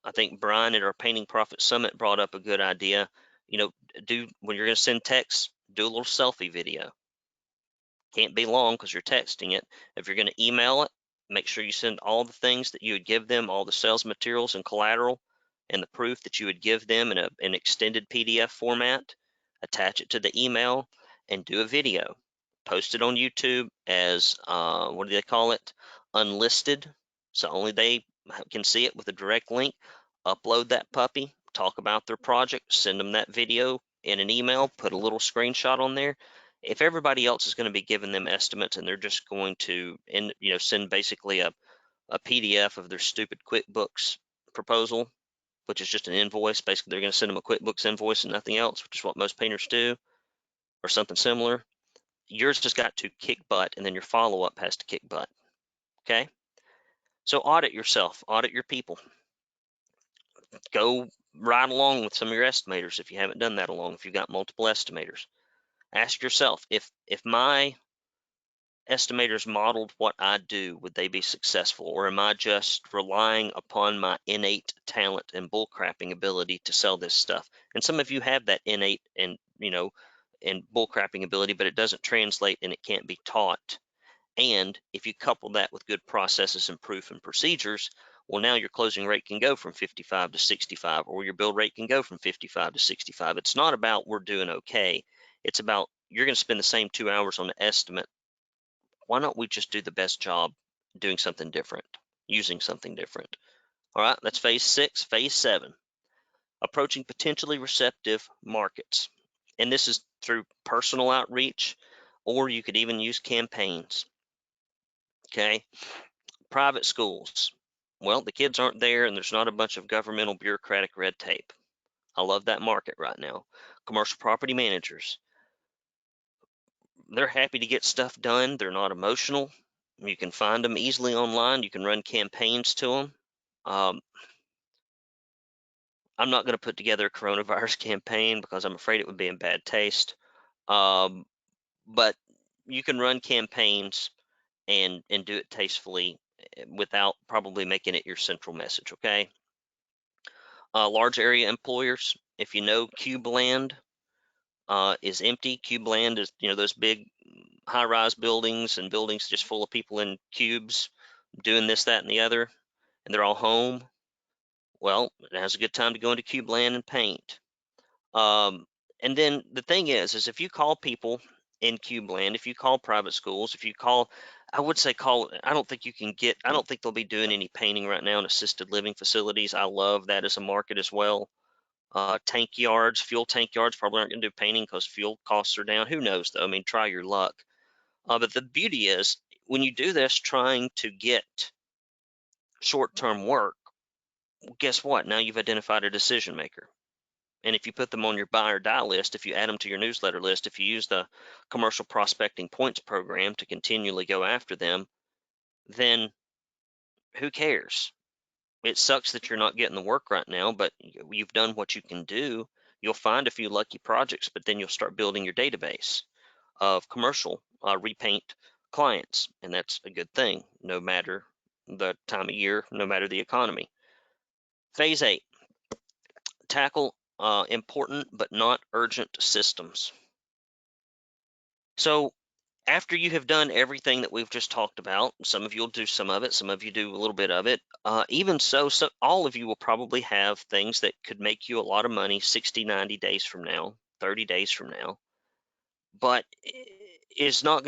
I think Brian at our Painting Profit Summit brought up a good idea. When you're going to send text, do a little selfie video. Can't be long because you're texting it. If you're going to email it, make sure you send all the things that you would give them, all the sales materials and collateral, and the proof that you would give them in an extended PDF format. Attach it to the email and do a video. Post it on YouTube as, what do they call it? Unlisted. So only they can see it with a direct link. Upload that puppy, talk about their project, send them that video in an email, put a little screenshot on there. If everybody else is going to be giving them estimates and they're just going to send basically a PDF of their stupid QuickBooks proposal, which is just an invoice. Basically, they're going to send them a QuickBooks invoice and nothing else, which is what most painters do, or something similar. Yours just got to kick butt, and then your follow-up has to kick butt. Okay? So audit yourself, audit your people. Go right along with some of your estimators if you haven't done that along, if you've got multiple estimators. Ask yourself, if my estimators modeled what I do, would they be successful? Or am I just relying upon my innate talent and bullcrapping ability to sell this stuff? And some of you have that innate and bullcrapping ability, but it doesn't translate and it can't be taught. And if you couple that with good processes and proof and procedures, well, now your closing rate can go from 55 to 65, or your build rate can go from 55 to 65. It's not about we're doing okay. It's about you're going to spend the same 2 hours on the estimate. Why don't we just do the best job doing something different, using something different? All right, that's phase 6. Phase 7, approaching potentially receptive markets. And this is through personal outreach, or you could even use campaigns. Okay, private schools. Well, the kids aren't there and there's not a bunch of governmental bureaucratic red tape. I love that market right now. Commercial property managers. They're happy to get stuff done. They're not emotional. You can find them easily online. You can run campaigns to them. I'm not going to put together a coronavirus campaign because I'm afraid it would be in bad taste. But you can run campaigns and do it tastefully without probably making it your central message, okay? Large area employers, if you know Cube Land is empty. Cube Land is, those big high-rise buildings and buildings just full of people in cubes doing this, that, and the other, and they're all home. Well, now's a good time to go into Cube Land and paint. And then the thing is if you call people in Cube Land, if you call private schools, if you call, I would say call, I don't think they'll be doing any painting right now in assisted living facilities. I love that as a market as well. Tank yards, fuel tank yards probably aren't going to do painting because fuel costs are down. Who knows though? I mean, try your luck. But the beauty is when you do this trying to get short-term work, guess what? Now you've identified a decision maker. And if you put them on your buy or die list, if you add them to your newsletter list, if you use the commercial prospecting points program to continually go after them, then who cares? It sucks that you're not getting the work right now, but you've done what you can do. You'll find a few lucky projects, but then you'll start building your database of commercial repaint clients, and that's a good thing, no matter the time of year, no matter the economy. Phase 8, tackle important but not urgent systems. So after you have done everything that we've just talked about, some of you will do some of it, some of you do a little bit of it. Even so, all of you will probably have things that could make you a lot of money 60, 90 days from now, 30 days from now. But it's not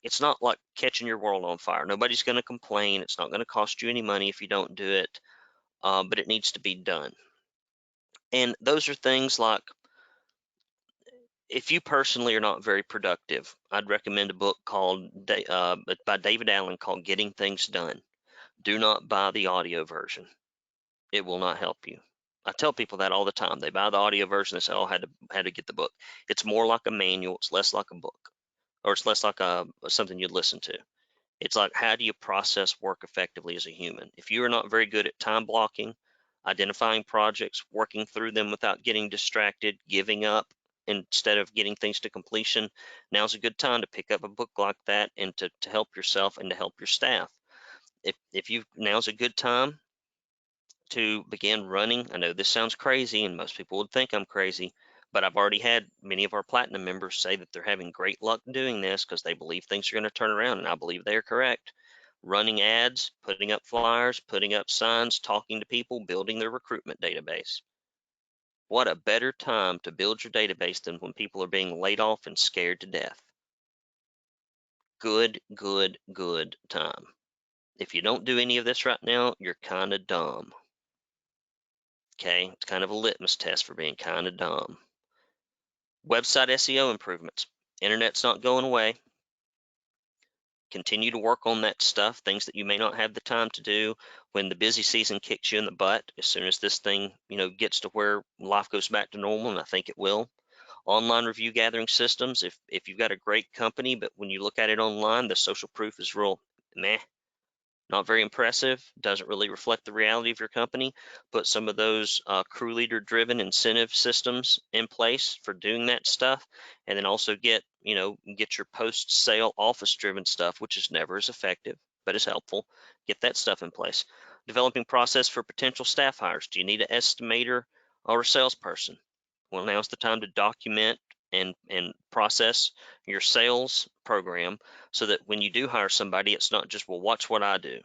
it's not like catching your world on fire. Nobody's going to complain. It's not going to cost you any money if you don't do it, but it needs to be done. And those are things like, if you personally are not very productive, I'd recommend a book by David Allen called Getting Things Done. Do not buy the audio version. It will not help you. I tell people that all the time. They buy the audio version and say, "Oh, I had to get the book." It's more like a manual. It's less like a book, or it's less like something you'd listen to. It's like, how do you process work effectively as a human? If you are not very good at time blocking, identifying projects, working through them without getting distracted, giving up instead of getting things to completion, now's a good time to pick up a book like that and to help yourself and to help your staff. Now's a good time to begin running. I know this sounds crazy and most people would think I'm crazy, but I've already had many of our platinum members say that they're having great luck doing this because they believe things are going to turn around, and I believe they're correct. Running ads, putting up flyers, putting up signs, talking to people, building their recruitment database. What a better time to build your database than when people are being laid off and scared to death. Good, good, good time. If you don't do any of this right now, you're kind of dumb. Okay, it's kind of a litmus test for being kind of dumb. Website SEO improvements. Internet's not going away. Continue to work on that stuff, things that you may not have the time to do when the busy season kicks you in the butt. As soon as this thing, gets to where life goes back to normal, and I think it will. Online review gathering systems. If you've got a great company, but when you look at it online, the social proof is real meh. Not very impressive, doesn't really reflect the reality of your company. Put some of those crew leader driven incentive systems in place for doing that stuff, and then also get your post sale office driven stuff, which is never as effective but is helpful. Get that stuff in place. Developing process for potential staff hires. Do you need an estimator or a salesperson? Well, now's the time to document and process your sales program so that when you do hire somebody, it's not just, well, watch what I do.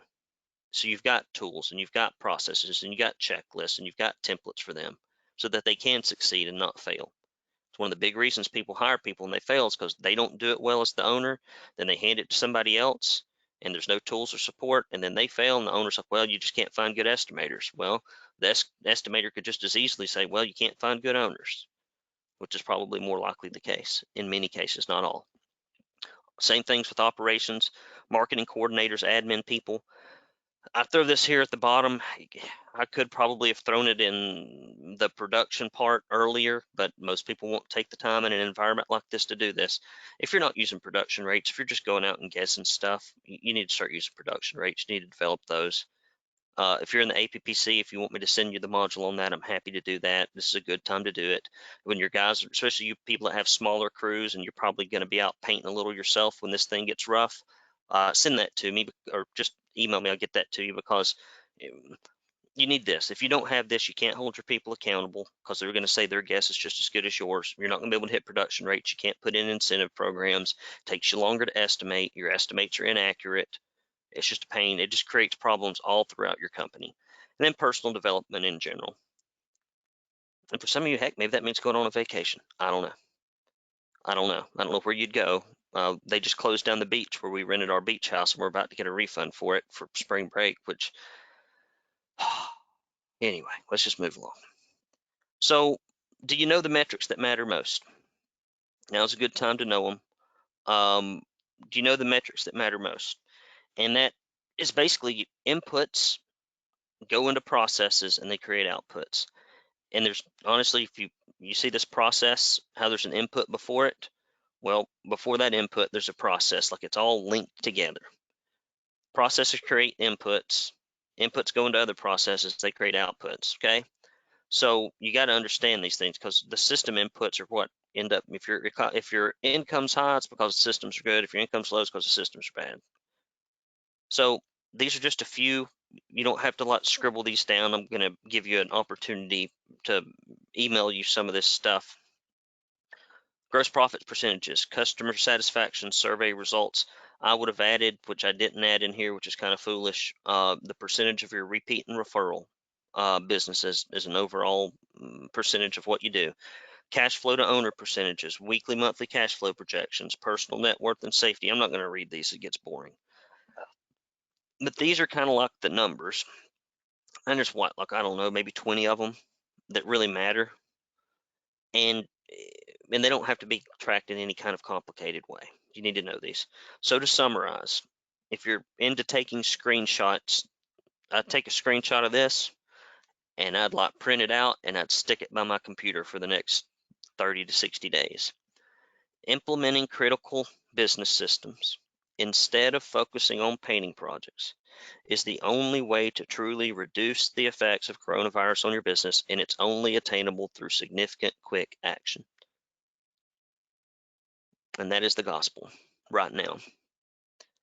So you've got tools and you've got processes and you've got checklists and you've got templates for them so that they can succeed and not fail. It's one of the big reasons people hire people and they fail is because they don't do it well as the owner. Then they hand it to somebody else and there's no tools or support, and then they fail and the owner's like, well, you just can't find good estimators. Well, the estimator could just as easily say, well, you can't find good owners, which is probably more likely the case in many cases, not all. Same things with operations, marketing coordinators, admin people. I throw this here at the bottom. I could probably have thrown it in the production part earlier, but most people won't take the time in an environment like this to do this. If you're not using production rates, if you're just going out and guessing stuff, you need to start using production rates. You need to develop those. If you're in the APPC, if you want me to send you the module on that, I'm happy to do that. This is a good time to do it. When your guys, especially you people that have smaller crews and you're probably going to be out painting a little yourself when this thing gets rough, send that to me or just email me. I'll get that to you because you need this. If you don't have this, you can't hold your people accountable because they're going to say their guess is just as good as yours. You're not going to be able to hit production rates. You can't put in incentive programs. It takes you longer to estimate. Your estimates are inaccurate. It's just a pain. It just creates problems all throughout your company. And then personal development in general. And for some of you, heck, maybe that means going on a vacation. I don't know. I don't know where you'd go. They just closed down the beach where we rented our beach house, and we're about to get a refund for it for spring break, which, anyway, let's just move along. So, do you know the metrics that matter most? Now's a good time to know them. Do you know the metrics that matter most? And that is basically inputs go into processes and they create outputs. And there's honestly, if you see this process, how there's an input before it? Well, before that input, there's a process, like it's all linked together. Processes create inputs. Inputs go into other processes, they create outputs, okay? So you got to understand these things, because the system inputs are what end up, if your income's high, it's because the systems are good. If your income's low, it's because the systems are bad. So these are just a few. You don't have to scribble these down. I'm going to give you an opportunity to email you some of this stuff. Gross profit percentages, customer satisfaction survey results. I would have added, which I didn't add in here, which is kind of foolish, the percentage of your repeat and referral businesses as an overall percentage of what you do. Cash flow to owner percentages, weekly, monthly cash flow projections, personal net worth and safety. I'm not going to read these, it gets boring. But these are kind of like the numbers. And there's what, like, I don't know, maybe 20 of them that really matter. And they don't have to be tracked in any kind of complicated way. You need to know these. So to summarize, if you're into taking screenshots, I'd take a screenshot of this and I'd print it out and I'd stick it by my computer for the next 30 to 60 days. Implementing critical business systems instead of focusing on painting projects is the only way to truly reduce the effects of coronavirus on your business, and it's only attainable through significant, quick action. And that is the gospel right now.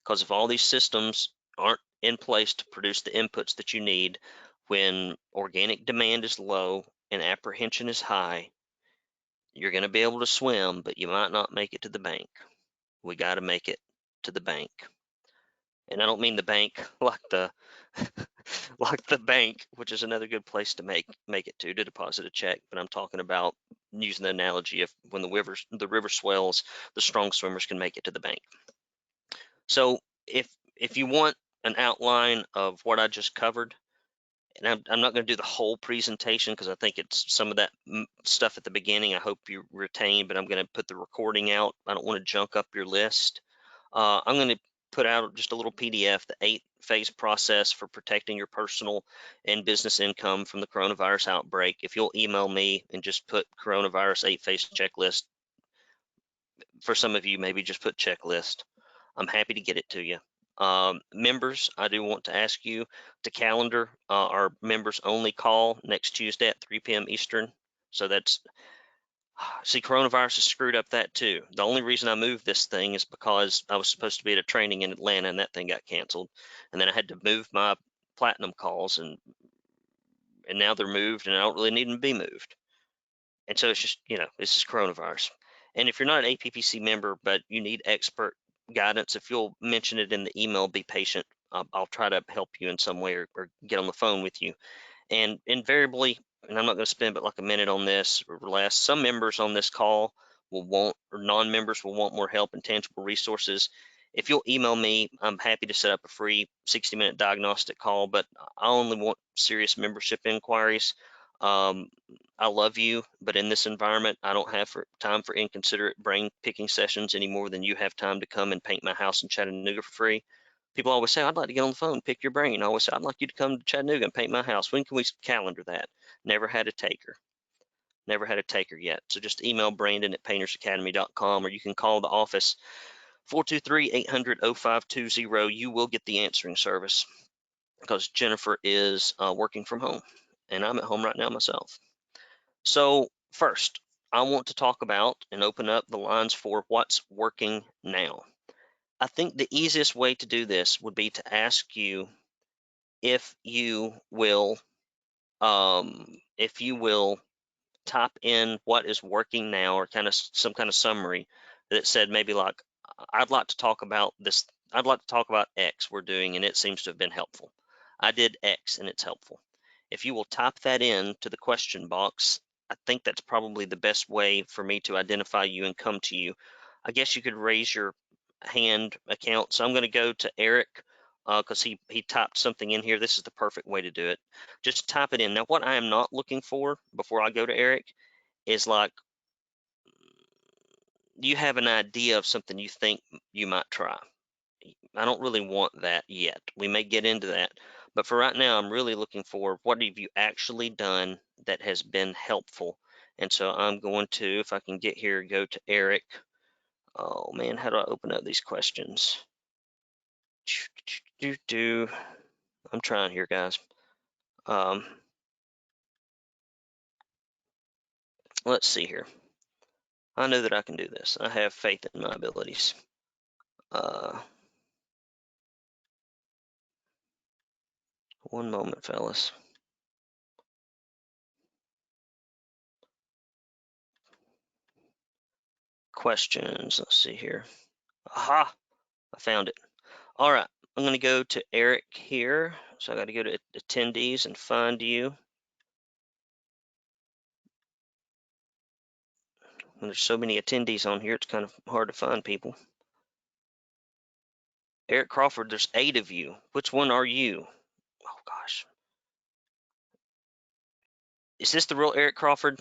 Because if all these systems aren't in place to produce the inputs that you need when organic demand is low and apprehension is high, you're going to be able to swim, but you might not make it to the bank. We got to make it to the bank. And I don't mean the bank like the like the bank, which is another good place to make it to deposit a check, but I'm talking about using the analogy of when the river swells, the strong swimmers can make it to the bank. So if you want an outline of what I just covered, and I'm not going to do the whole presentation because I think it's some of that stuff at the beginning I hope you retain, but I'm going to put the recording out. I don't want to junk up your list. I'm going to put out just a little PDF, the 8-phase process for protecting your personal and business income from the coronavirus outbreak. If you'll email me and just put coronavirus 8-phase checklist, for some of you, maybe just put checklist. I'm happy to get it to you. Members, I do want to ask you to calendar our members only call next Tuesday at 3 p.m. Eastern. So that's, see, coronavirus has screwed up that too. The only reason I moved this thing is because I was supposed to be at a training in Atlanta and that thing got canceled. And then I had to move my platinum calls, and now they're moved and I don't really need them to be moved. And so it's just, this is coronavirus. And if you're not an APPC member, but you need expert guidance, if you'll mention it in the email, be patient. I'll try to help you in some way or get on the phone with you. And invariably, and I'm not going to spend but like a minute on this or less, some members on this call will want, or non-members will want more help and tangible resources. If you'll email me, I'm happy to set up a free 60-minute diagnostic call, but I only want serious membership inquiries. I love you, but in this environment, I don't have time for inconsiderate brain picking sessions any more than you have time to come and paint my house in Chattanooga for free. People always say, I'd like to get on the phone and pick your brain. I always say, I'd like you to come to Chattanooga and paint my house. When can we calendar that? Never had a taker. Never had a taker yet. So just email Brandon at paintersacademy.com, or you can call the office 423-800-0520. You will get the answering service because Jennifer is working from home and I'm at home right now myself. So first, I want to talk about and open up the lines for what's working now. I think the easiest way to do this would be to ask you if you will type in what is working now, or kind of some kind of summary that said maybe like, I'd like to talk about this. I'd like to talk about X we're doing, and it seems to have been helpful. I did X and it's helpful. If you will type that in to the question box, I think that's probably the best way for me to identify you and come to you. I guess you could raise your hand account. So I'm going to go to Eric because he typed something in here. This is the perfect way to do it. Just type it in. Now, what I am not looking for before I go to Eric is like, you have an idea of something you think you might try. I don't really want that yet. We may get into that. But for right now, I'm really looking for what have you actually done that has been helpful. And so I'm going to, if I can get here, go to Eric. Oh man, how do I open up these questions? I'm trying here, guys. Let's see here. I know that I can do this. I have faith in my abilities. One moment, fellas. Questions. Let's see here. Aha! I found it. All right. I'm going to go to Eric here. So I got to go to attendees and find you. And there's so many attendees on here, it's kind of hard to find people. Eric Crawford, there's 8 of you. Which one are you? Oh, gosh. Is this the real Eric Crawford?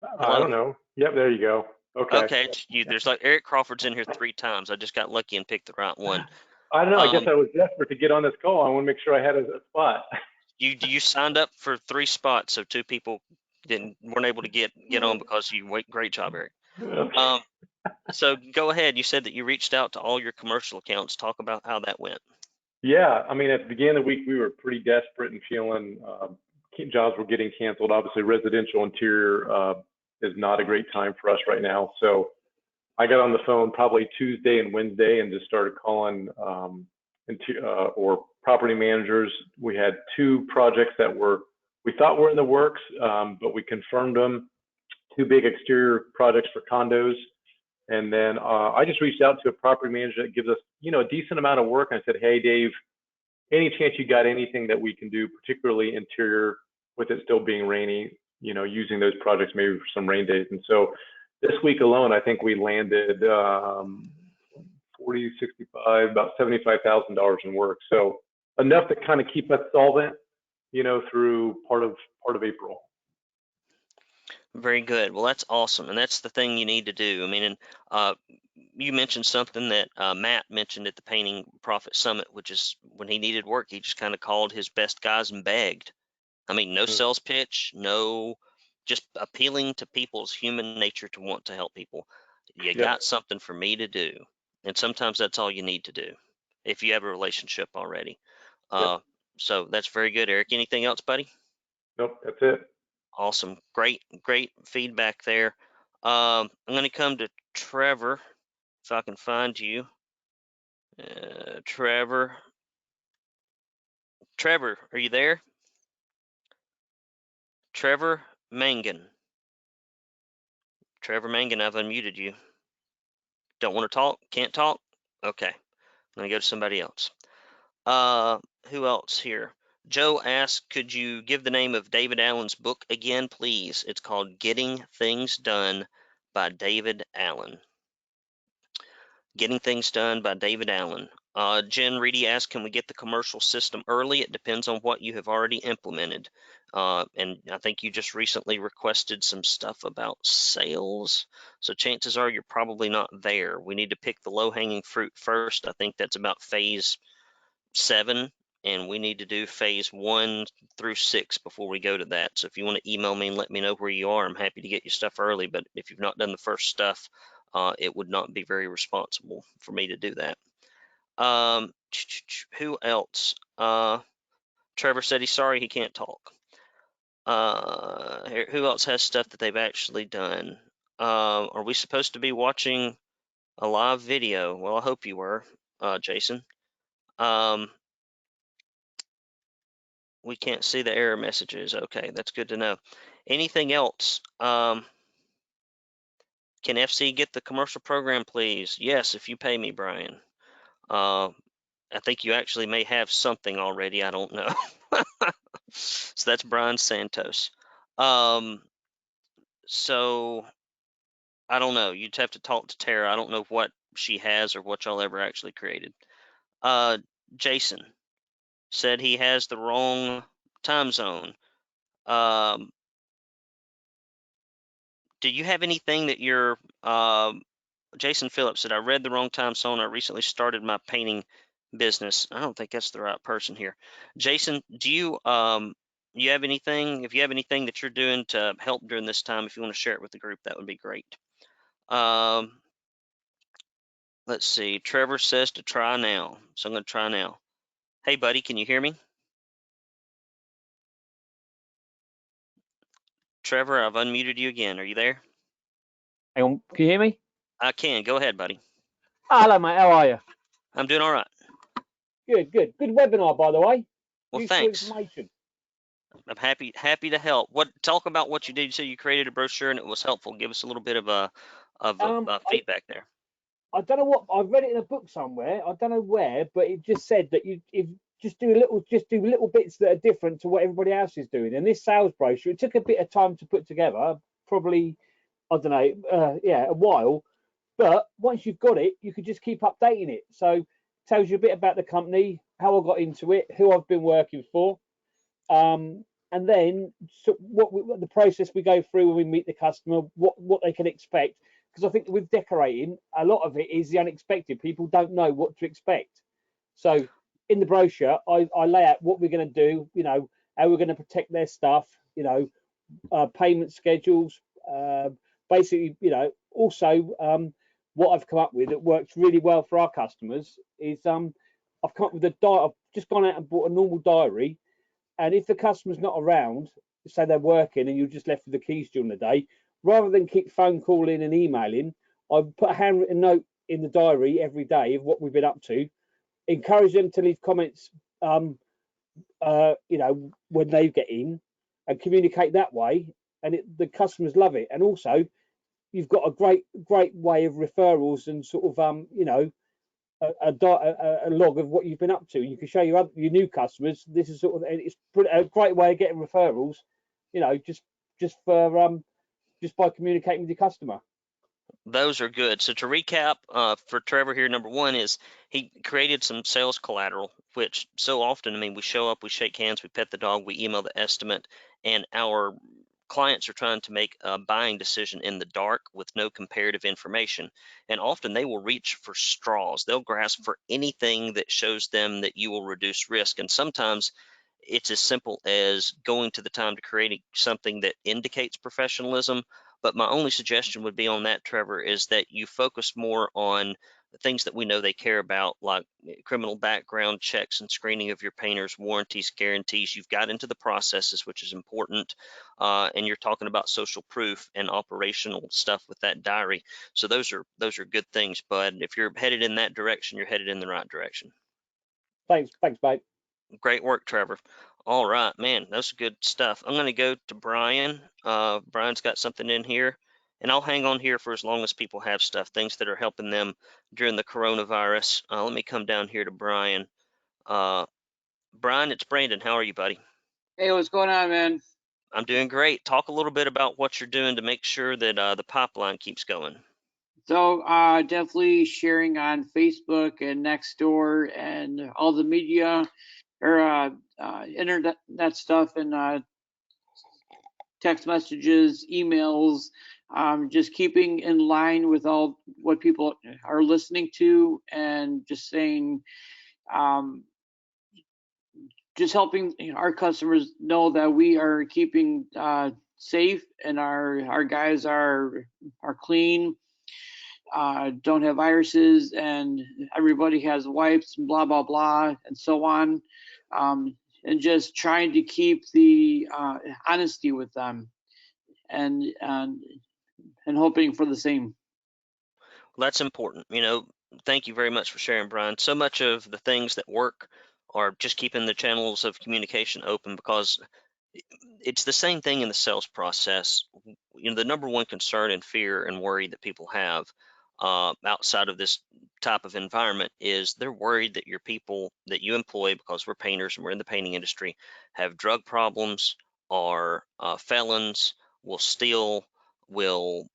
I Hello? don't know. Yep, there you go. Okay. Okay, it's you. There's like Eric Crawford's in here 3 times. I just got lucky and picked the right one. I don't know. I guess I was desperate to get on this call. I want to make sure I had a spot. You signed up for 3 spots, so 2 people weren't able to get on because you wait. Great job, Eric. Okay. So go ahead. You said that you reached out to all your commercial accounts. Talk about how that went. Yeah, I mean, at the beginning of the week, we were pretty desperate and feeling jobs were getting canceled. Obviously, residential interior is not a great time for us right now. So I got on the phone probably Tuesday and Wednesday and just started calling or property managers. We had 2 projects that we thought were in the works, but we confirmed them. 2 big exterior projects for condos. And then I just reached out to a property manager that gives us, a decent amount of work. And I said, hey, Dave, any chance you got anything that we can do, particularly interior, with it still being rainy, using those projects maybe for some rain days. And so this week alone, I think we landed 40, 65, about $75,000 in work. So enough to kind of keep us solvent, through part of April. Very good. Well, that's awesome, and that's the thing you need to do. I mean, and you mentioned something that Matt mentioned at the Painting Profit Summit, which is when he needed work, he just kind of called his best guys and begged. I mean, no sales pitch, no, just appealing to people's human nature to want to help people. You got something for me to do, and sometimes that's all you need to do if you have a relationship already. Yep. So that's very good, Eric. Anything else, buddy? Nope, that's it. Awesome. Great feedback there. I'm going to come to Trevor, if I can find you. Trevor, are you there? Trevor Mangan. Trevor Mangan, I've unmuted you. Don't want to talk? Can't talk? Okay. I'm going to go to somebody else. Who else here? Joe asked, could you give the name of David Allen's book again, please? It's called Getting Things Done by David Allen. Getting Things Done by David Allen. Jen Reedy asked, can we get the commercial system early? It depends on what you have already implemented. And I think you just recently requested some stuff about sales. So chances are you're probably not there. We need to pick the low-hanging fruit first. I think that's about phase 7. And we need to do phase 1 through 6 before we go to that. So if you want to email me and let me know where you are, I'm happy to get you stuff early. But if you've not done the first stuff, it would not be very responsible for me to do that. Who else? Trevor said he's sorry he can't talk. Who else has stuff that they've actually done? Are we supposed to be watching a live video? Well, I hope you were, Jason. We can't see the error messages. Okay, that's good to know. Anything else? Can FC get the commercial program, please? Yes, if you pay me, Brian. I think you actually may have something already. I don't know. So that's Brian Santos. So I don't know. You'd have to talk to Tara. I don't know what she has or what y'all ever actually created. Jason said he has the wrong time zone. Do you have anything that you're Jason Phillips said, I read the wrong time zone. I recently started my painting business. I don't think that's the right person here. Jason, do you You have anything? If you have anything that you're doing to help during this time, if you want to share it with the group, that would be great. Let's see. Trevor says to try now, so I'm going to try now. Hey, buddy, can you hear me? Trevor, I've unmuted you again. Are you there? Hang on, can you hear me? I can. Go ahead, buddy. Oh, hello, mate. How are you? I'm doing all right. Good, good. Good webinar, by the way. Well, Useful thanks. information. I'm happy to help. Talk about what you did. So you created a brochure and it was helpful. Give us a little bit of feedback there. I don't know what I've read it in a book somewhere. I don't know where, but it just said that you just do little bits that are different to what everybody else is doing. And this sales brochure, it took a bit of time to put together. Probably, I don't know, a while. But once you've got it, you can just keep updating it. So it tells you a bit about the company, how I got into it, who I've been working for, and then what the process we go through when we meet the customer, what they can expect. Because I think with decorating, a lot of it is the unexpected. People don't know what to expect. So in the brochure, I lay out what we're going to do, how we're going to protect their stuff, payment schedules, basically, also what I've come up with that works really well for our customers is I've come up with I've just gone out and bought a normal diary, and if the customer's not around, say they're working and you're just left with the keys during the day, rather than keep phone calling and emailing, I put a handwritten note in the diary every day of what we've been up to, encourage them to leave comments, when they get in, and communicate that way, and the customers love it. And also, you've got a great way of referrals and sort of a log of what you've been up to. You can show your new customers. This is sort of, it's a great way of getting referrals, just by communicating with your customer. Those are good. So to recap, for Trevor here, number one is he created some sales collateral, which so often, I mean, we show up, we shake hands, we pet the dog, we email the estimate, and our clients are trying to make a buying decision in the dark with no comparative information. And often they will reach for straws. They'll grasp for anything that shows them that you will reduce risk. And sometimes it's as simple as going to the time to creating something that indicates professionalism. But my only suggestion would be on that, Trevor, is that you focus more on the things that we know they care about, like criminal background checks and screening of your painters, warranties, guarantees. You've got into the processes, which is important, and you're talking about social proof and operational stuff with that diary. So those are good things. But if you're headed in that direction, you're headed in the right direction. Thanks, mate. Great work, Trevor. All right, man, that's good stuff. I'm going to go to Brian. Brian's got something in here, and I'll hang on here for as long as people have stuff, things that are helping them during the coronavirus. Let me come down here to Brian. Brian, it's Brandon. How are you, buddy? Hey, what's going on, man? I'm doing great. Talk a little bit about what you're doing to make sure that the pipeline keeps going. So, definitely sharing on Facebook and Nextdoor and all the media or internet stuff and text messages, emails, just keeping in line with all what people are listening to and just saying, just helping our customers know that we are keeping safe and our guys are clean, don't have viruses, and everybody has wipes and blah blah blah and so on, and just trying to keep the honesty with them and hoping for the same. Well, that's important. Thank you very much for sharing, Brian. So much of the things that work are just keeping the channels of communication open, because it's the same thing in the sales process. The number one concern and fear and worry that people have outside of this type of environment is they're worried that your people that you employ, because we're painters and we're in the painting industry, have drug problems, are felons, will steal, will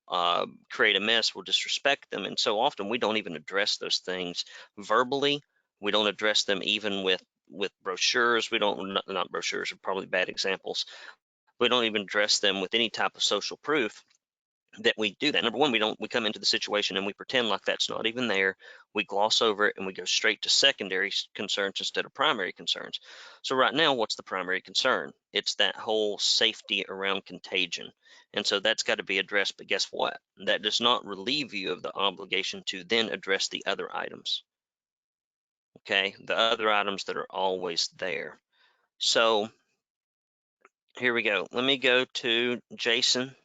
create a mess, will disrespect them. And so often we don't even address those things verbally. We don't address them even with brochures. We don't, not brochures are probably bad examples. We don't even address them with any type of social proof. that we do that. Number one, we come into the situation and we pretend like that's not even there. We gloss over it and we go straight to secondary concerns instead of primary concerns. So right now, what's the primary concern? It's that whole safety around contagion. And so that's got to be addressed. But guess what? That does not relieve you of the obligation to then address the other items. Okay, the other items that are always there. So here we go. Let me go to Jason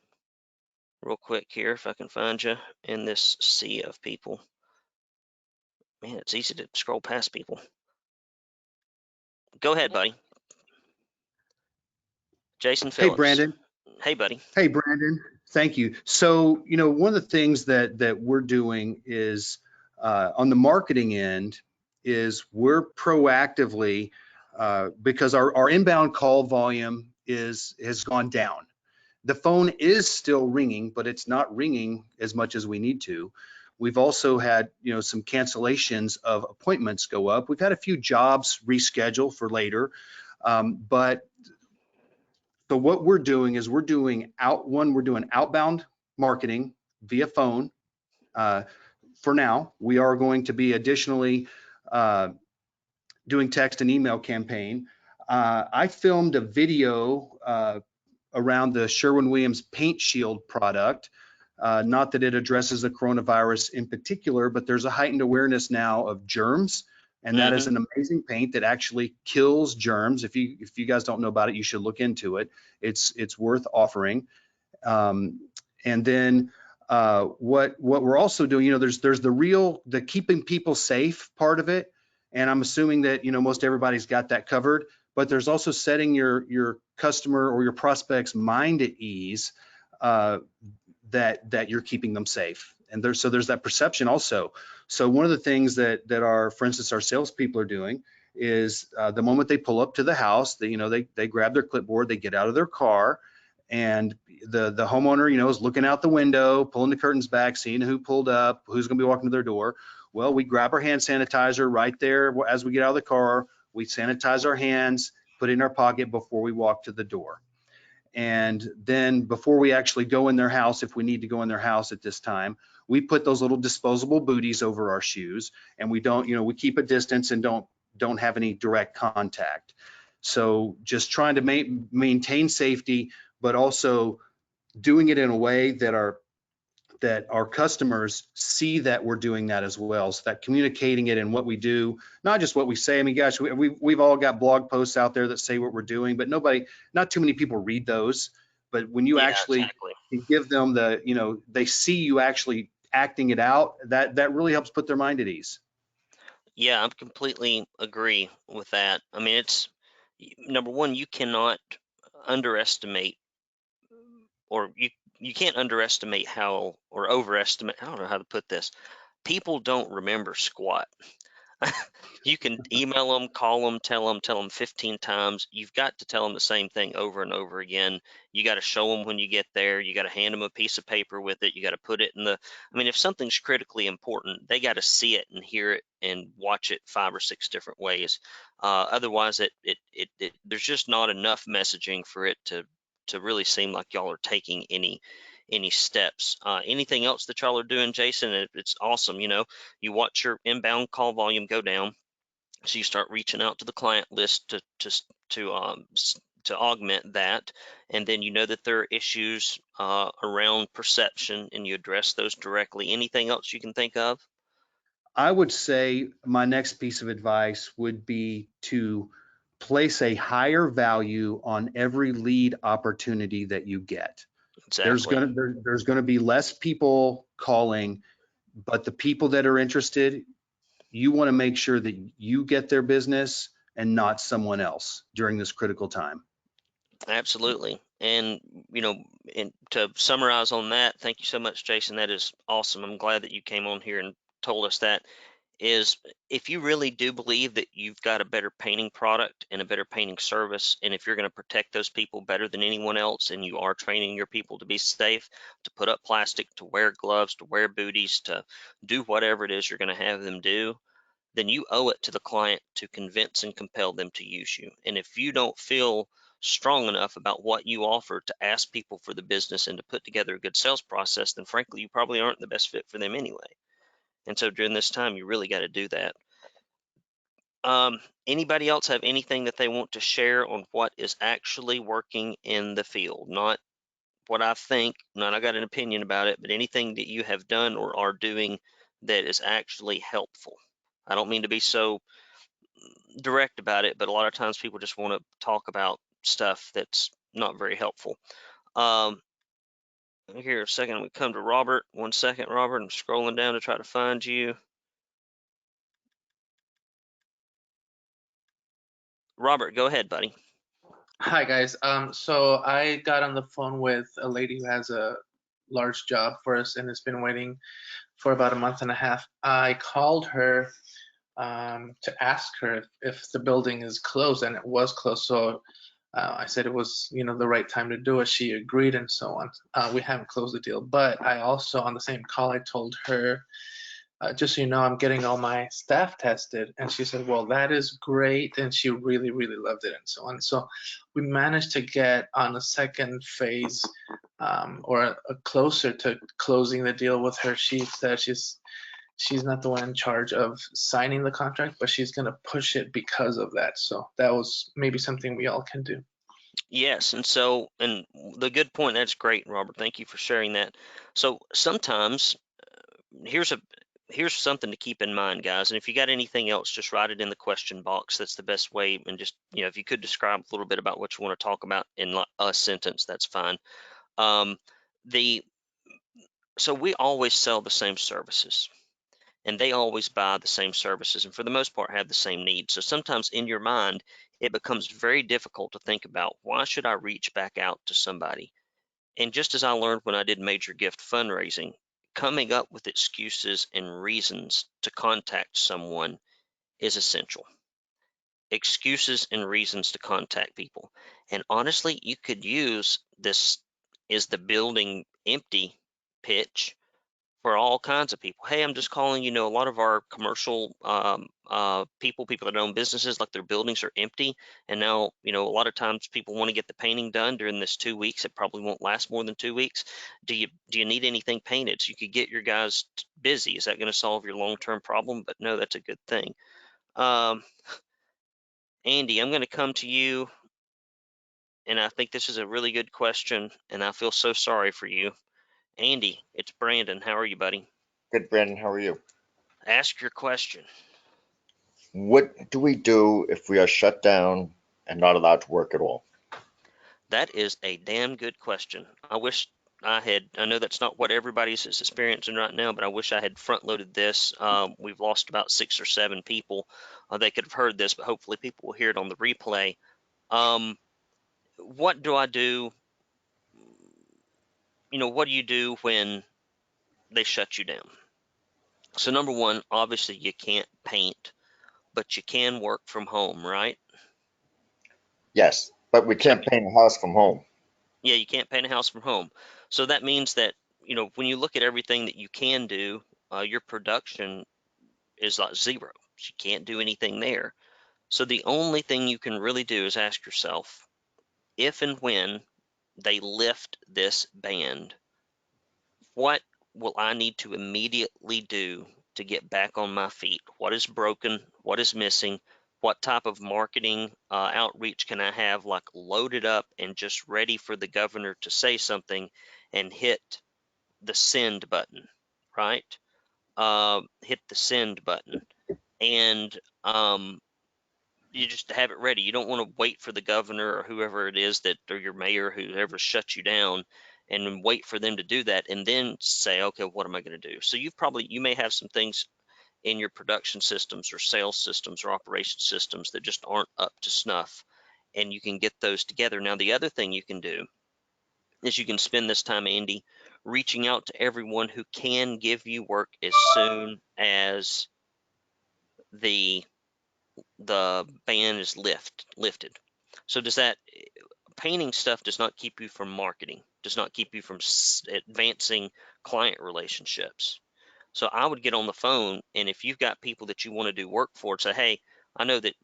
real quick here, if I can find you in this sea of people. Man, it's easy to scroll past people. Go ahead, buddy. Jason Phillips. Hey, Brandon. Hey, buddy. Hey, Brandon. Thank you. So, one of the things that we're doing is on the marketing end is we're proactively, because our inbound call volume has gone down. The phone is still ringing, but it's not ringing as much as we need to. We've also had, some cancellations of appointments go up. We've had a few jobs reschedule for later, but so what we're doing is we're doing outbound marketing via phone. For now, we are going to be additionally doing text and email campaign. I filmed a video around the Sherwin-Williams Paint Shield product. Not that it addresses the coronavirus in particular, but there's a heightened awareness now of germs. And that is an amazing paint that actually kills germs. If you guys don't know about it, you should look into it. It's worth offering. And then what we're also doing, there's the keeping people safe part of it. And I'm assuming that most everybody's got that covered. But there's also setting your customer or your prospect's mind at ease that you're keeping them safe. And there's that perception also. So one of the things that for instance, our salespeople are doing is the moment they pull up to the house, they grab their clipboard, they get out of their car, and the homeowner, is looking out the window, pulling the curtains back, seeing who pulled up, who's going to be walking to their door. Well, we grab our hand sanitizer right there as we get out of the car. We sanitize our hands, put it in our pocket before we walk to the door. And then before we actually go in their house, if we need to go in their house at this time, we put those little disposable booties over our shoes, and we don't, we keep a distance and don't have any direct contact. So just trying to maintain safety, but also doing it in a way that our customers see that we're doing that as well. So that communicating it in what we do, not just what we say. I mean, gosh, we've all got blog posts out there that say what we're doing, but not too many people read those. But when you actually give them they see you actually acting it out, that really helps put their mind at ease. Yeah, I completely agree with that. I mean, it's number one, you cannot underestimate, or you can't underestimate how, or overestimate, I don't know how to put this. People don't remember squat. You can email them, call them, tell them 15 times. You've got to tell them the same thing over and over again. You got to show them when you get there. You got to hand them a piece of paper with it. You got to put it in if something's critically important, they got to see it and hear it and watch it 5 or 6 different ways. Otherwise, there's just not enough messaging for it to really seem like y'all are taking any steps. Anything else that y'all are doing, Jason? It's awesome. You watch your inbound call volume go down, so you start reaching out to the client list to augment that, and then that there are issues around perception, and you address those directly. Anything else you can think of? I would say my next piece of advice would be to place a higher value on every lead opportunity that you get. Exactly. There's gonna be less people calling, but the people that are interested, you want to make sure that you get their business and not someone else during this critical time. Absolutely. And and to summarize on that, thank you so much, Jason. That is awesome. I'm glad that you came on here and told us that. Is if you really do believe that you've got a better painting product and a better painting service, and if you're going to protect those people better than anyone else, and you are training your people to be safe, to put up plastic, to wear gloves, to wear booties, to do whatever it is you're going to have them do, then you owe it to the client to convince and compel them to use you. And if you don't feel strong enough about what you offer to ask people for the business and to put together a good sales process, then frankly, you probably aren't the best fit for them anyway. And so during this time, you really got to do that. Anybody else have anything that they want to share on what is actually working in the field? Not what I think, not I got an opinion about it, but anything that you have done or are doing that is actually helpful. I don't mean to be so direct about it, but a lot of times people just want to talk about stuff that's not very helpful. Here a second, we come to Robert. 1 second, Robert. I'm scrolling down to try to find you. Robert, go ahead, buddy. Hi guys. So I got on the phone with a lady who has a large job for us and has been waiting for about a month and a half. I called her to ask her if the building is closed, and it was closed. So I said it was, the right time to do it. She agreed, and so on. We haven't closed the deal, but I also, on the same call, I told her, just so you know, I'm getting all my staff tested. And she said, well, that is great. And she really, really loved it, and so on. So we managed to get on a second phase, or a closer to closing the deal with her. She said she's not the one in charge of signing the contract, but she's going to push it because of that. So that was maybe something we all can do. Yes, and the good point, that's great, Robert. Thank you for sharing that. So sometimes here's something to keep in mind, guys. And if you got anything else, just write it in the question box. That's the best way. And just, if you could describe a little bit about what you want to talk about in a sentence, that's fine. So we always sell the same services, and they always buy the same services, and for the most part have the same needs. So sometimes in your mind, it becomes very difficult to think about, why should I reach back out to somebody? And just as I learned when I did major gift fundraising, coming up with excuses and reasons to contact someone is essential. Excuses and reasons to contact people. And honestly, you could use this is the building empty pitch for all kinds of people. Hey, I'm just calling, a lot of our commercial people that own businesses, like their buildings are empty. And now, a lot of times people want to get the painting done during this 2 weeks. It probably won't last more than 2 weeks. Do you need anything painted? So you could get your guys busy. Is that going to solve your long-term problem? But no, that's a good thing. Andy, I'm going to come to you. And I think this is a really good question, and I feel so sorry for you. Andy, it's Brandon. How are you, buddy? Good, Brandon. How are you? Ask your question. What do we do if we are shut down and not allowed to work at all? That is a damn good question. I wish I know that's not what everybody's experiencing right now, but I wish I had front loaded this. We've lost about 6 or 7 people. They could have heard this, but hopefully people will hear it on the replay. What do I do? What do you do when they shut you down? So number one, obviously you can't paint, but you can work from home, right? Yes, but we can't paint a house from home. Yeah, you can't paint a house from home. So that means that, when you look at everything that you can do, your production is like zero. You can't do anything there. So the only thing you can really do is ask yourself, if and when they lift this ban, what will I need to immediately do to get back on my feet? What is broken? What is missing? What type of marketing outreach can I have, like loaded up and just ready for the governor to say something and hit the send button, right? Hit the send button. And you just have it ready. You don't want to wait for the governor or whoever it is or your mayor, whoever shuts you down, and wait for them to do that and then say, okay, what am I going to do? So you may have some things in your production systems or sales systems or operation systems that just aren't up to snuff, and you can get those together. Now, the other thing you can do is you can spend this time, Andy, reaching out to everyone who can give you work as soon as the ban is lifted. So painting stuff does not keep you from marketing, does not keep you from advancing client relationships. So I would get on the phone, and if you've got people that you want to do work for, say, hey, I know that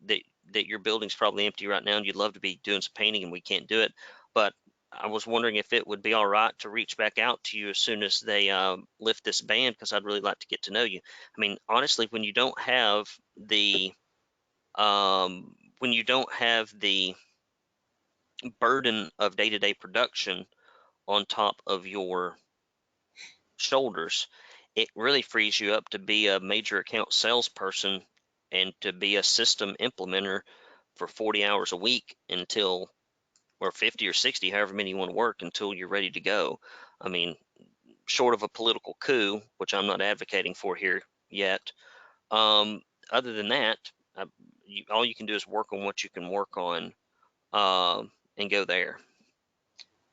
that your building's probably empty right now and you'd love to be doing some painting and we can't do it. But I was wondering if it would be all right to reach back out to you as soon as they lift this ban, because I'd really like to get to know you. I mean, honestly, when you don't have the burden of day-to-day production on top of your shoulders, it really frees you up to be a major account salesperson and to be a system implementer for 40 hours a week until, or 50 or 60, however many you want to work, until you're ready to go. I mean, short of a political coup, which I'm not advocating for here yet, other than that, all you can do is work on what you can work on, and go there.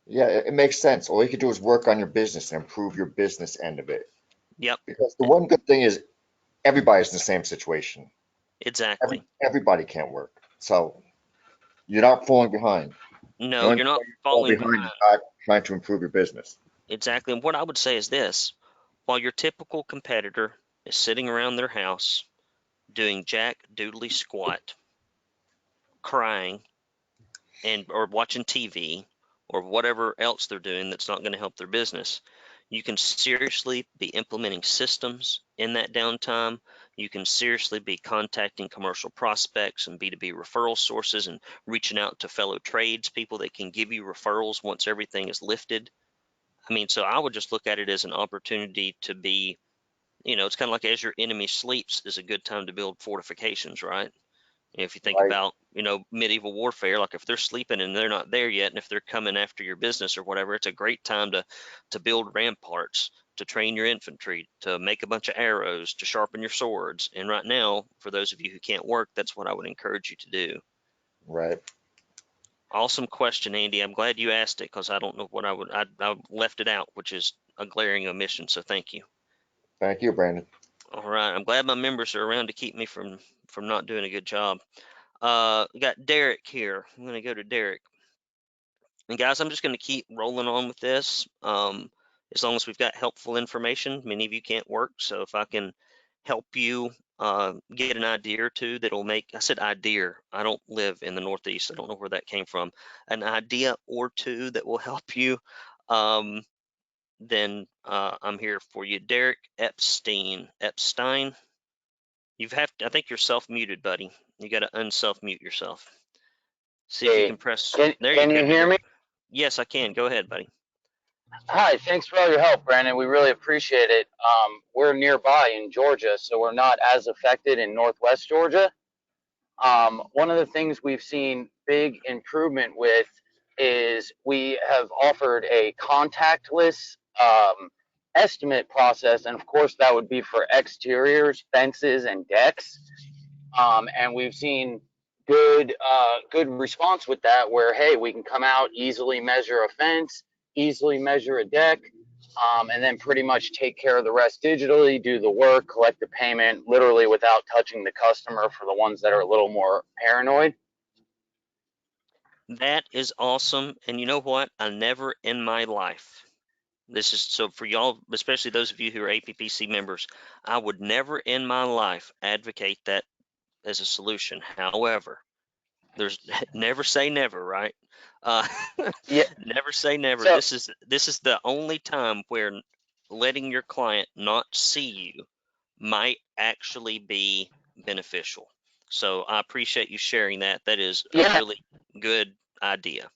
Yeah, it makes sense. All you can do is work on your business and improve your business end of it. Yep, Because the one good thing is everybody's in the same situation. exactly. Everybody can't work. So you're not falling behind. The No, only you're not way you fall falling behind behind. is not trying to improve your business. Exactly. And what I would say is this: while your typical competitor is sitting around their house doing jack doodly squat, crying, and or watching TV or whatever else they're doing that's not going to help their business, you can seriously be implementing systems in that downtime. You can seriously be contacting commercial prospects and B2B referral sources and reaching out to fellow trades people that can give you referrals once everything is lifted. I mean, so I would just look at it as an opportunity to be, it's kind of like as your enemy sleeps is a good time to build fortifications, right? If you think Right. about, medieval warfare, like if they're sleeping and they're not there yet, and if they're coming after your business or whatever, it's a great time to build ramparts, to train your infantry, to make a bunch of arrows, to sharpen your swords. And right now, for those of you who can't work, that's what I would encourage you to do. Right. Awesome question, Andy. I'm glad you asked it, because I don't know what I left it out, which is a glaring omission. So thank you. Thank you, Brandon. All right. I'm glad my members are around to keep me from not doing a good job. We got Derek here. I'm going to go to Derek. And guys, I'm just going to keep rolling on with this. As long as we've got helpful information. Many of you can't work, so if I can help you get an idea or two that'll make, I said idea, I don't live in the Northeast, I don't know where that came from, an idea or two that will help you, then I'm here for you. Derek Epstein, I think you're self-muted, buddy. You got to unself-mute yourself. See if you can Hey, press, can there you can go. you hear me? Yes, I can. Go ahead, buddy. Hi, thanks for all your help, Brandon. We really appreciate it. We're nearby in Georgia, so we're not as affected in Northwest Georgia. One of the things we've seen big improvement with is we have offered a contactless estimate process, and of course that would be for exteriors, fences, and decks. And we've seen good response with that, where hey, we can come out, easily measure a fence, easily measure a deck, and then pretty much take care of the rest digitally, do the work, collect the payment literally without touching the customer for the ones that are a little more paranoid. That is awesome. And you know what? I never in my life, this is so for y'all, especially those of you who are APPC members, I would never in my life advocate that as a solution. However, there's never say never, right? Uh, Yeah. never say never. So This is the only time where letting your client not see you might actually be beneficial. So I appreciate you sharing that. That is a yeah, really good idea.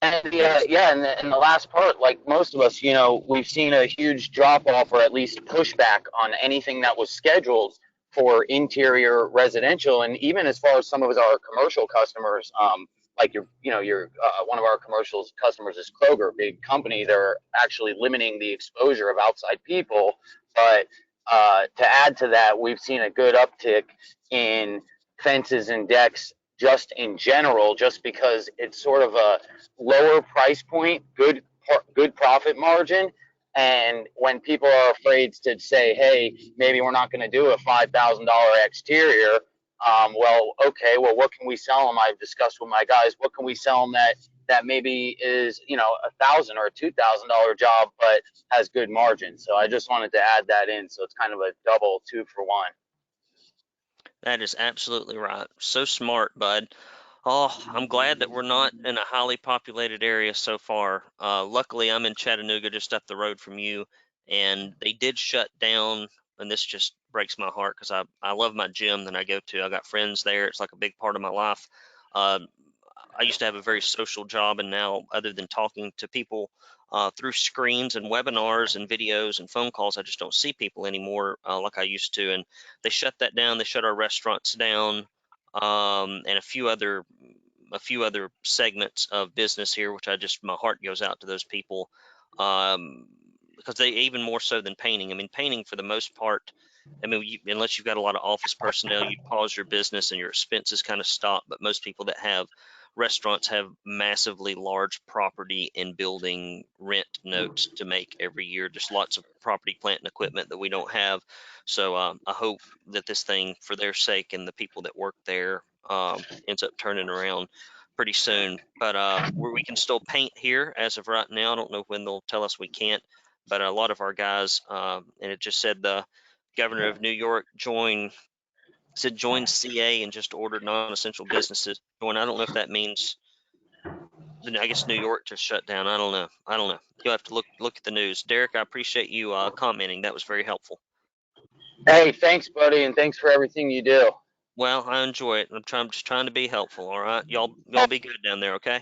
and Next. and the last part, like most of us, we've seen a huge drop off or at least pushback on anything that was scheduled for interior residential, and even as far as some of our commercial customers, like your one of our commercial customers is Kroger, big company. They're actually limiting the exposure of outside people, but to add to that, we've seen a good uptick in fences and decks just in general, just because it's sort of a lower price point, good profit margin. And when people are afraid to say, hey, maybe we're not going to do a $5,000 exterior, well, what can we sell them? I've discussed with my guys, what can we sell them that maybe is, $1,000 or a $2,000 job, but has good margin. So I just wanted to add that in. So it's kind of a double 2 for 1. That is absolutely right. So smart, bud. Oh, I'm glad that we're not in a highly populated area so far. Luckily, I'm in Chattanooga, just up the road from you, and they did shut down. And this just breaks my heart because I love my gym that I go to. I got friends there. It's like a big part of my life. Uh, I used to have a very social job, and now, other than talking to people through screens and webinars and videos and phone calls, I just don't see people anymore like I used to. And they shut that down. They shut our restaurants down, and a few other segments of business here, which my heart goes out to those people, um, because they, even more so than painting. I mean, painting for the most part, I mean, unless you've got a lot of office personnel, you pause your business and your expenses kind of stop. But most people that have restaurants have massively large property and building rent notes to make every year. Just lots of property, plant, and equipment that we don't have. So I hope that this thing, for their sake and the people that work there, ends up turning around pretty soon. But we can still paint here as of right now. I don't know when they'll tell us we can't, but a lot of our guys, and it just said the governor of New York join CA and just ordered non-essential businesses join. I don't know if that means, I guess, New York just shut down. I don't know. You'll have to look at the news. Derek, I appreciate you commenting. That was very helpful. Hey, thanks, buddy, and thanks for everything you do. Well, I enjoy it. I'm just trying to be helpful. All right, y'all be good down there, okay?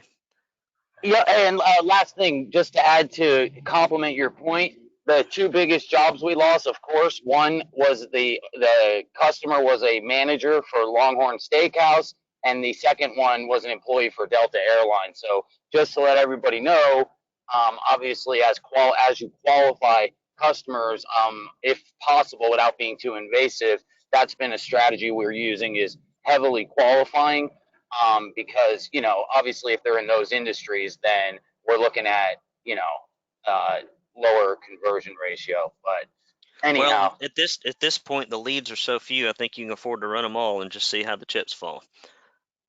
Yeah, and last thing, just to add to complement your point, the two biggest jobs we lost, of course, one was the customer was a manager for Longhorn Steakhouse, and the second one was an employee for Delta Airlines. So just to let everybody know, obviously, as you qualify customers, if possible, without being too invasive, that's been a strategy we're using, is heavily qualifying. Because, obviously if they're in those industries, then we're looking at, lower conversion ratio. But anyhow, Well, at this point, the leads are so few, I think you can afford to run them all and just see how the chips fall.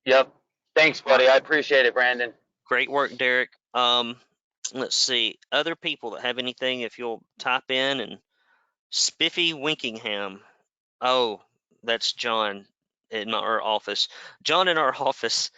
yep. Thanks, All buddy. right. I appreciate it, Brandon. Great work, Derek. Let's see. Other people that have anything, if you'll type in. And Spiffy Winkingham. Oh, that's John in our office. John in our office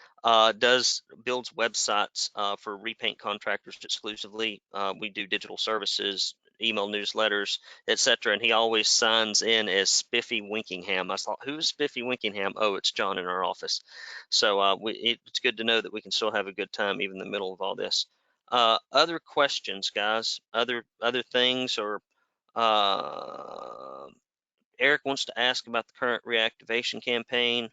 builds websites for repaint contractors exclusively. We do digital services, email newsletters, etc. And he always signs in as Spiffy Winkingham. I thought, who's Spiffy Winkingham? Oh, it's John in our office. So it's good to know that we can still have a good time even in the middle of all this. Other questions, guys? Other things, or uh, Eric wants to ask about the current reactivation campaign.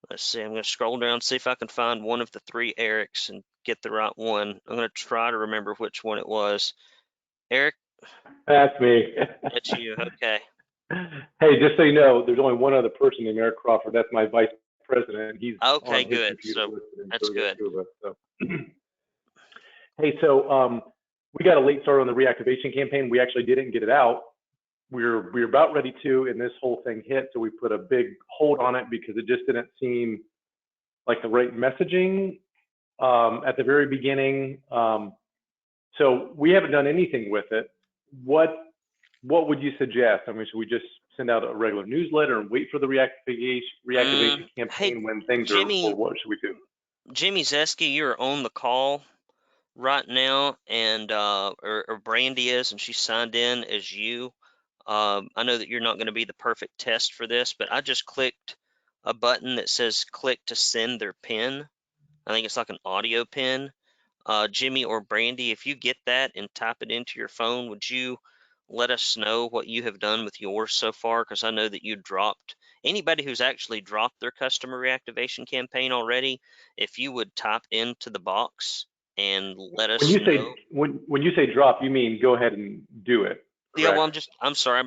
Let's see, I'm going to scroll down and see if I can find one of the three Erics and get the right one. I'm going to try to remember which one it was. Eric? That's me. That's you, okay. Hey, just so you know, there's only one other person named Eric Crawford. That's my vice president. He's Okay, on his good. computer So listening. that's So we got good. two of us. So. Hey, so we got a late start on the reactivation campaign. We actually didn't get it out. We were about ready to, and this whole thing hit. So we put a big hold on it because it just didn't seem like the right messaging at the very beginning. So we haven't done anything with it. What would you suggest? I mean, should we just send out a regular newsletter and wait for the reactivation campaign Hey, when things are, or what should we do? Jimmy Zeski, you're on the call right now, and or Brandy is, and she signed in as you. I know that you're not going to be the perfect test for this, but I just clicked a button that says click to send their pin. I think it's like an audio pin. Jimmy or Brandy, if you get that and type it into your phone, would you let us know what you have done with yours so far? Because I know that you dropped, anybody who's actually dropped their customer reactivation campaign already, if you would type into the box and let When us you say know. when you say drop, you mean go ahead and do it, Yeah, well, correct? I'm sorry.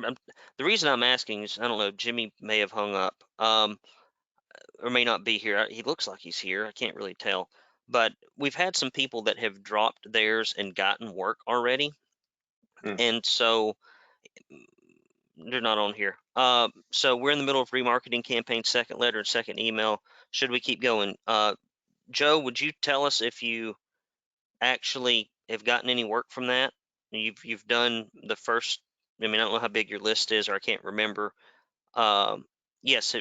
The reason I'm asking is, I don't know, Jimmy may have hung up, or may not be here. He looks like he's here. I can't really tell. But we've had some people that have dropped theirs and gotten work already. Hmm. And so they're not on here. So we're in the middle of remarketing campaign, second letter and second email. Should we keep going? Joe, would you tell us if you actually have gotten any work from that? You've done the first. I mean, I don't know how big your list is, or I can't remember. Yes.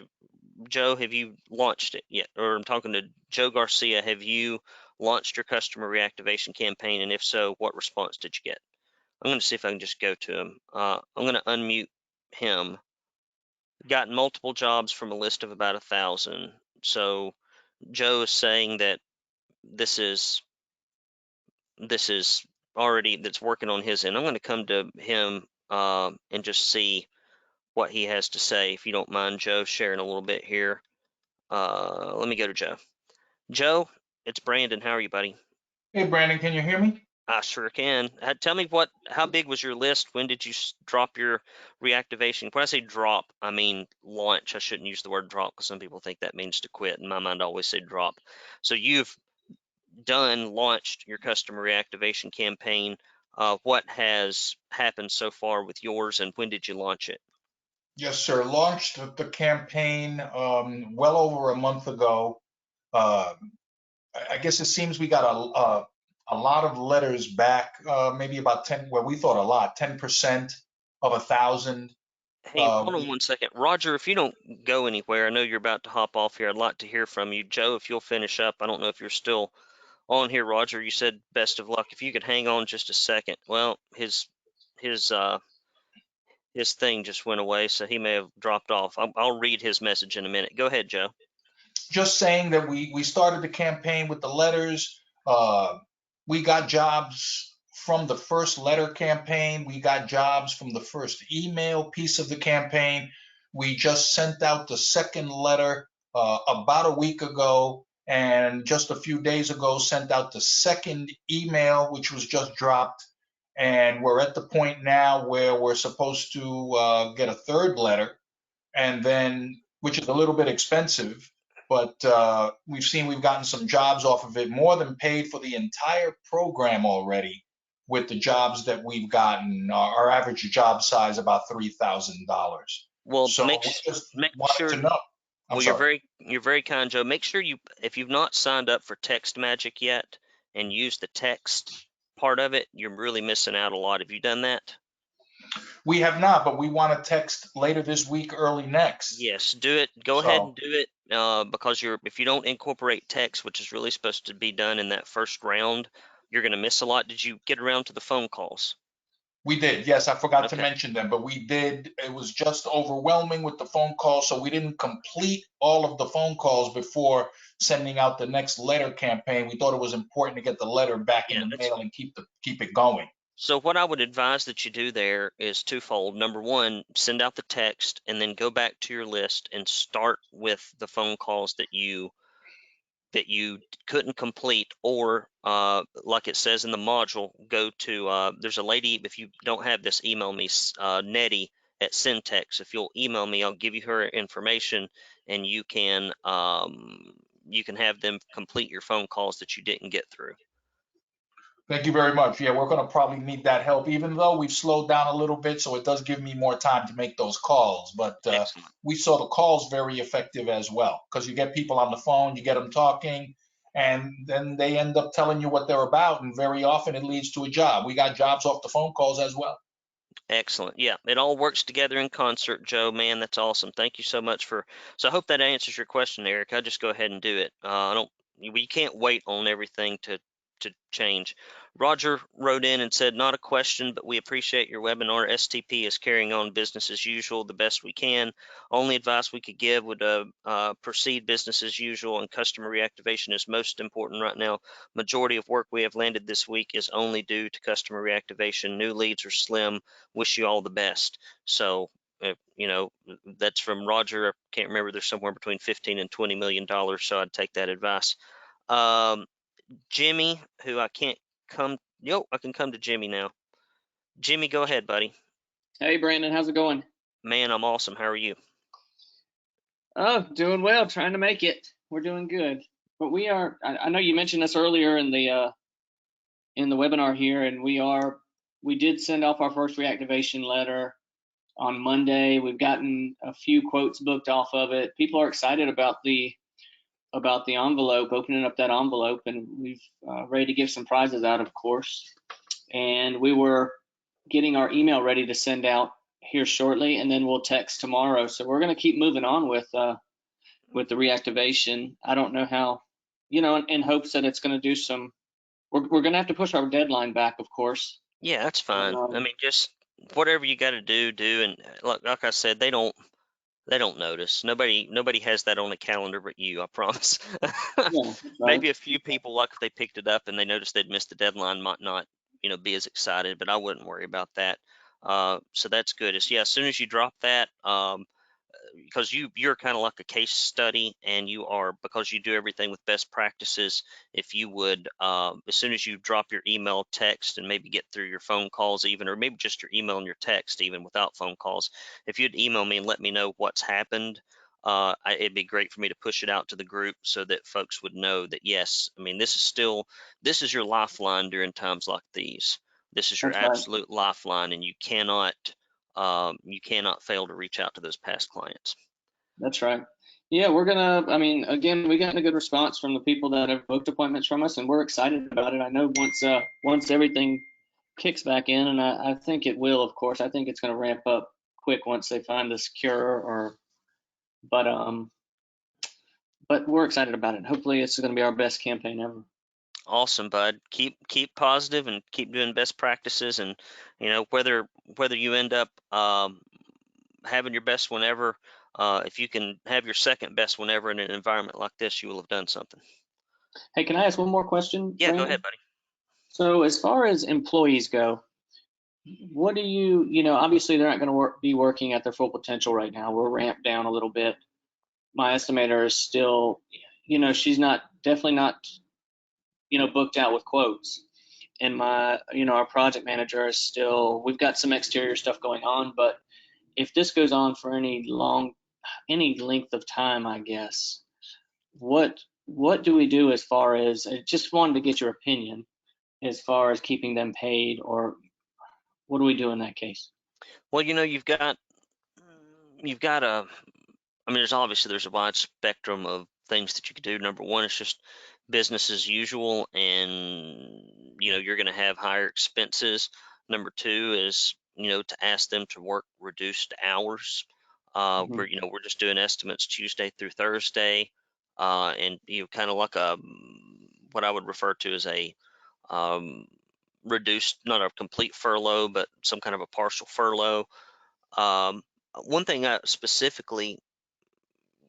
Joe, have you launched it yet? Or I'm talking to Joe Garcia. Have you launched your customer reactivation campaign? And if so, what response did you get? I'm going to see if I can just go to him. I'm going to unmute him. Gotten multiple jobs from a list of about 1,000. So Joe is saying that this is already that's working on his end. I'm going to come to him and just see what he has to say. If you don't mind, Joe, sharing a little bit here. Let me go to Joe. Joe, it's Brandon. How are you, buddy? Hey, Brandon, can you hear me? I sure can. Tell me how big was your list? When did you drop your reactivation? When I say drop, I mean launch. I shouldn't use the word drop because some people think that means to quit. In my mind, I always say drop. So you've launched your customer reactivation campaign. What has happened so far with yours, and when did you launch it? Yes, sir. Launched the campaign well over a month ago. I guess it seems we got a lot of letters back, maybe about 10, well, we thought a lot, 10% of 1,000. Hey, hold on one second. Roger, if you don't go anywhere, I know you're about to hop off here. I'd like to hear from you. Joe, if you'll finish up, I don't know if you're still on here. Roger, you said best of luck. If you could hang on just a second. Well, his thing just went away, so he may have dropped off. I'll read his message in a minute. Go ahead, Joe. Just saying that we started the campaign with the letters. We got jobs from the first letter campaign. We got jobs from the first email piece of the campaign. We just sent out the second letter about a week ago, and just a few days ago sent out the second email, which was just dropped. And we're at the point now where we're supposed to get a third letter, and then, which is a little bit expensive, but we've gotten some jobs off of it, more than paid for the entire program already with the jobs that we've gotten. Our average job size about $3,000. Well, So make we just sure. wanted to know. I'm Well, sorry. you're very kind, Joe. Make sure if you've not signed up for Text Magic yet and use the text part of it, you're really missing out a lot. Have you done that? We have not, but we want to text later this week, early next. Yes, do it. Go ahead and do it because if you don't incorporate text, which is really supposed to be done in that first round, you're going to miss a lot. Did you get around to the phone calls? We did, yes, I forgot to Okay. mention them, but we did. It was just overwhelming with the phone calls, so we didn't complete all of the phone calls before sending out the next letter campaign. We thought it was important to get the letter back in Yeah, the mail and keep it going. So what I would advise that you do there is twofold. Number one, send out the text and then go back to your list and start with the phone calls that you couldn't complete, or like it says in the module, go to there's a lady, if you don't have this, email me, Nettie at Syntex. If you'll email me, I'll give you her information, and you can have them complete your phone calls that you didn't get through. Thank you very much. Yeah, we're going to probably need that help, even though we've slowed down a little bit, so it does give me more time to make those calls. But Excellent. we saw the calls very effective as well, because you get people on the phone, you get them talking, and then they end up telling you what they're about, and very often it leads to a job. We got jobs off the phone calls as well. Excellent. Yeah, it all works together in concert, Joe. Man, that's awesome. Thank you so much so I hope that answers your question, Eric. I'll just go ahead and do it. We can't wait on everything to change. Roger wrote in and said, not a question, but we appreciate your webinar. STP is carrying on business as usual the best we can. Only advice we could give would proceed business as usual, and customer reactivation is most important right now. Majority of work we have landed this week is only due to customer reactivation. New leads are slim. Wish you all the best. So, that's from Roger. I can't remember. There's somewhere between $15 and $20 million. So I'd take that advice. Jimmy, who I can't come. I can come to Jimmy now. Jimmy, go ahead, buddy. Hey, Brandon, how's it going? Man, I'm awesome. How are you? Oh, doing well, trying to make it. We're doing good. But we are, I know you mentioned this earlier in the webinar here, and we did send off our first reactivation letter on Monday. We've gotten a few quotes booked off of it. People are excited about the envelope, opening up that envelope, and we've ready to give some prizes out, of course. And we were getting our email ready to send out here shortly, and then we'll text tomorrow. So we're going to keep moving on with with the reactivation. I don't know how, you know, in hopes that it's going to do some. We're going to have to push our deadline back, of course. Yeah, that's fine. I Um, mean, just whatever you got to do. And like I said, they don't notice. Nobody has that on a calendar but you, I promise. yeah, that's right. Maybe a few people, like if they picked it up and they noticed they'd missed the deadline, might not, be as excited, but I wouldn't worry about that. So that's good. It's, yeah, as soon as you drop that, because you're kind of like a case study, and you are, because you do everything with best practices. If you would, as soon as you drop your email, text, and maybe get through your phone calls even, or maybe just your email and your text even without phone calls, if you'd email me and let me know what's happened, it'd be great for me to push it out to the group so that folks would know that, yes, I mean, this is your lifeline during times like these. This is your That's right. absolute lifeline, and you cannot fail to reach out to those past clients. That's right. Yeah, I mean, again, we got a good response from the people that have booked appointments from us, and we're excited about it. I know once everything kicks back in, and I think it will, of course. I think it's going to ramp up quick once they find this cure, but we're excited about it. Hopefully it's going to be our best campaign ever. Awesome, bud. Keep positive and keep doing best practices, and whether you end up having your best one ever, if you can have your second best one ever in an environment like this, you will have done something. Hey, can I ask one more question, Yeah, Brandon? go ahead, buddy. So as far as employees go, what do obviously they're not going to be working at their full potential right now. We're ramped down a little bit. My estimator is still, she's definitely not, booked out with quotes. And our project manager is still, we've got some exterior stuff going on, but if this goes on for any length of time, I guess, what do we do as far as, I just wanted to get your opinion as far as keeping them paid, or what do we do in that case? Well, you've got I mean, there's a wide spectrum of things that you could do. Number one is just business as usual, and you're going to have higher expenses. Number two is to ask them to work reduced hours. Mhm. We're just doing estimates Tuesday through Thursday, and kind of like what I would refer to as a um, reduced, not a complete furlough, but some kind of a partial furlough. Um, One thing I specifically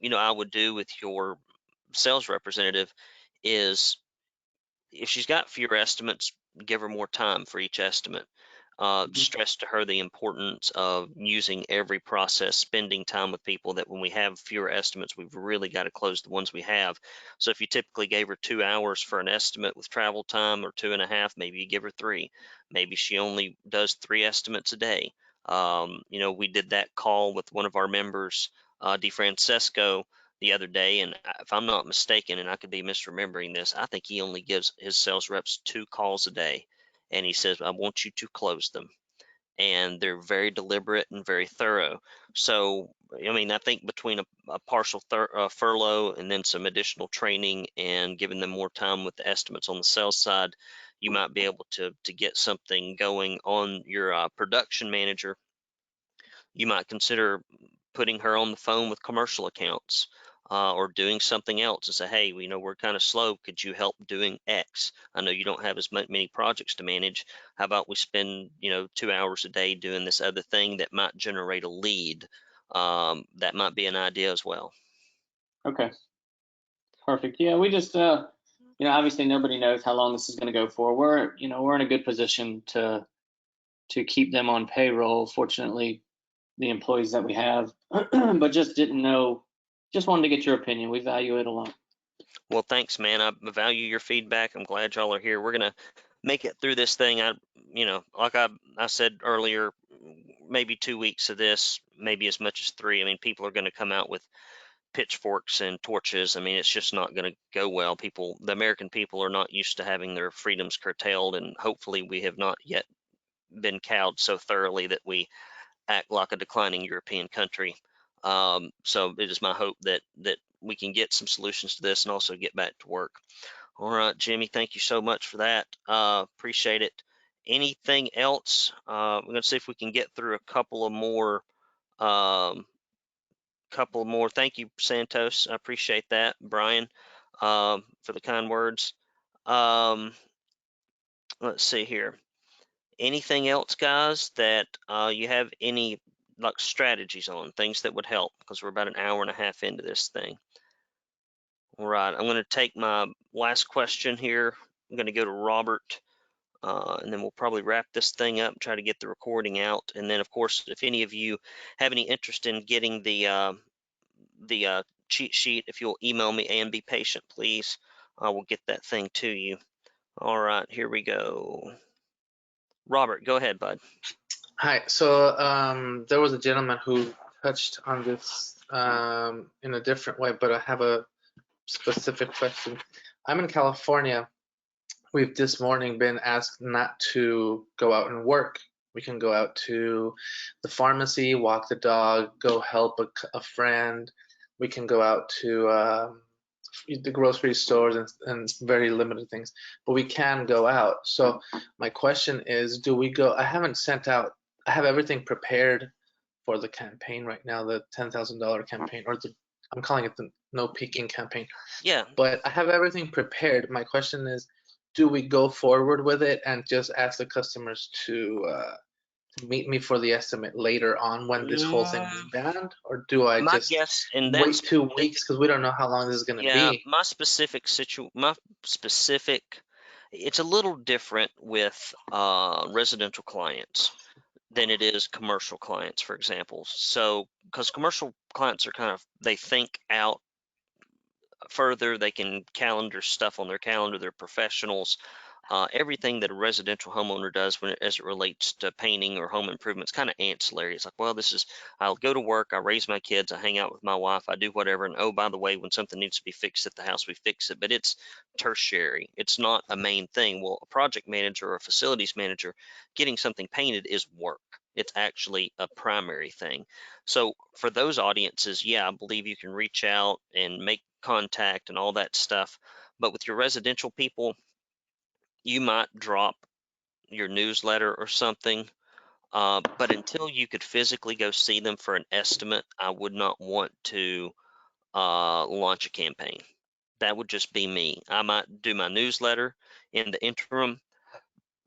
I would do with your sales representative is, if she's got fewer estimates, give her more time for each estimate. Stress to her the importance of using every process, spending time with people, that when we have fewer estimates, we've really got to close the ones we have. So if you typically gave her 2 hours for an estimate with travel time, or 2.5, maybe you give her 3. Maybe she only does 3 estimates a day. We did that call with one of our members, DeFrancesco, the other day, and if I'm not mistaken, and I could be misremembering this, I think he only gives his sales reps 2 calls a day, and he says, I want you to close them. And they're very deliberate and very thorough. So, I mean, I think between a partial furlough and then some additional training and giving them more time with the estimates on the sales side, you might be able to get something going on your production manager. You might consider putting her on the phone with commercial accounts, or doing something else, and say, hey, we're kind of slow. Could you help doing X? I know you don't have as many projects to manage. How about we spend 2 hours a day doing this other thing that might generate a lead? That might be an idea as well. Okay, perfect. Yeah, we just obviously nobody knows how long this is going to go for. We're in a good position to keep them on payroll. Fortunately, the employees that we have, but just didn't know. Just wanted to get your opinion. We value it a lot. Well, thanks, man. I value your feedback. I'm glad y'all are here. We're gonna make it through this thing. Like I said earlier, maybe 2 weeks of this, maybe as much as 3. I mean, people are going to come out with pitchforks and torches. I mean, it's just not going to go well. The American people are not used to having their freedoms curtailed, and hopefully we have not yet been cowed so thoroughly that we act like a declining European country. So it is my hope that we can get some solutions to this and also get back to work. All right, Jimmy, thank you so much for that. Appreciate it. Anything else? We're going to see if we can get through a couple of more couple more. Thank you, Santos. I appreciate that, Brian, for the kind words. Let's see here. Anything else, guys, that you have any like strategies on, things that would help? Because we're about an hour and a half into this thing. All right, I'm going to take my last question here. I'm going to go to Robert, and then we'll probably wrap this thing up and try to get the recording out. And then, of course, if any of you have any interest in getting the cheat sheet, if you'll email me and be patient, please, we'll get that thing to you. All right, here we go. Robert, go ahead, bud. Hi. So there was a gentleman who touched on this in a different way, but I have a specific question. I'm in California. We've this morning been asked not to go out and work. We can go out to the pharmacy, walk the dog, go help a friend. We can go out to the grocery stores and very limited things, but we can go out. So my question is, do we go? I haven't sent out. I have everything prepared for the campaign right now, the $10,000 campaign, or I'm calling it the no peeking campaign. Yeah. But I have everything prepared. My question is, do we go forward with it and just ask the customers to meet me for the estimate later on when this whole thing is banned, or do I My just guess in that wait 2 weeks because we don't know how long this is going to yeah, be? my specific it's a little different with residential clients than it is commercial clients, for example. So, because commercial clients are they think out further, they can calendar stuff on their calendar, they're professionals. Everything that a residential homeowner does as it relates to painting or home improvements, kind of ancillary. It's like, well, I'll go to work, I raise my kids, I hang out with my wife, I do whatever. And oh, by the way, when something needs to be fixed at the house, we fix it. But it's tertiary. It's not a main thing. Well, a project manager or a facilities manager, getting something painted is work. It's actually a primary thing. So for those audiences, yeah, I believe you can reach out and make contact and all that stuff. But with your residential people, you might drop your newsletter or something, but until you could physically go see them for an estimate, I would not want to launch a campaign. That would just be me. I might do my newsletter in the interim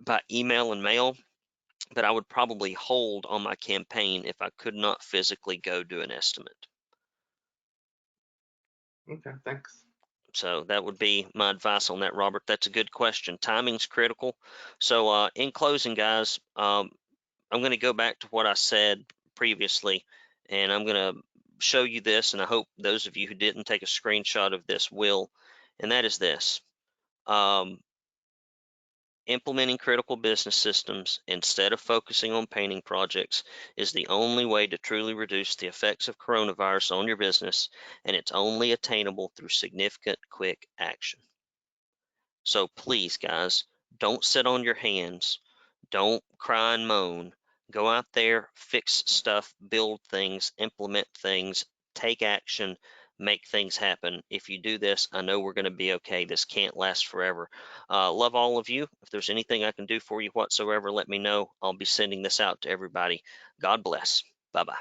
by email and mail, but I would probably hold on my campaign if I could not physically go do an estimate. Okay, thanks. So that would be my advice on that, Robert. That's a good question. Timing's critical. So in closing, guys, I'm going to go back to what I said previously, and I'm going to show you this, and I hope those of you who didn't take a screenshot of this will, and that is this. Implementing critical business systems instead of focusing on painting projects is the only way to truly reduce the effects of coronavirus on your business, and it's only attainable through significant, quick action. So please, guys, don't sit on your hands. Don't cry and moan. Go out there, fix stuff, build things, implement things, take action, make things happen. If you do this, I know we're going to be okay. This can't last forever. Love all of you. If there's anything I can do for you whatsoever, let me know. I'll be sending this out to everybody. God bless. Bye-bye.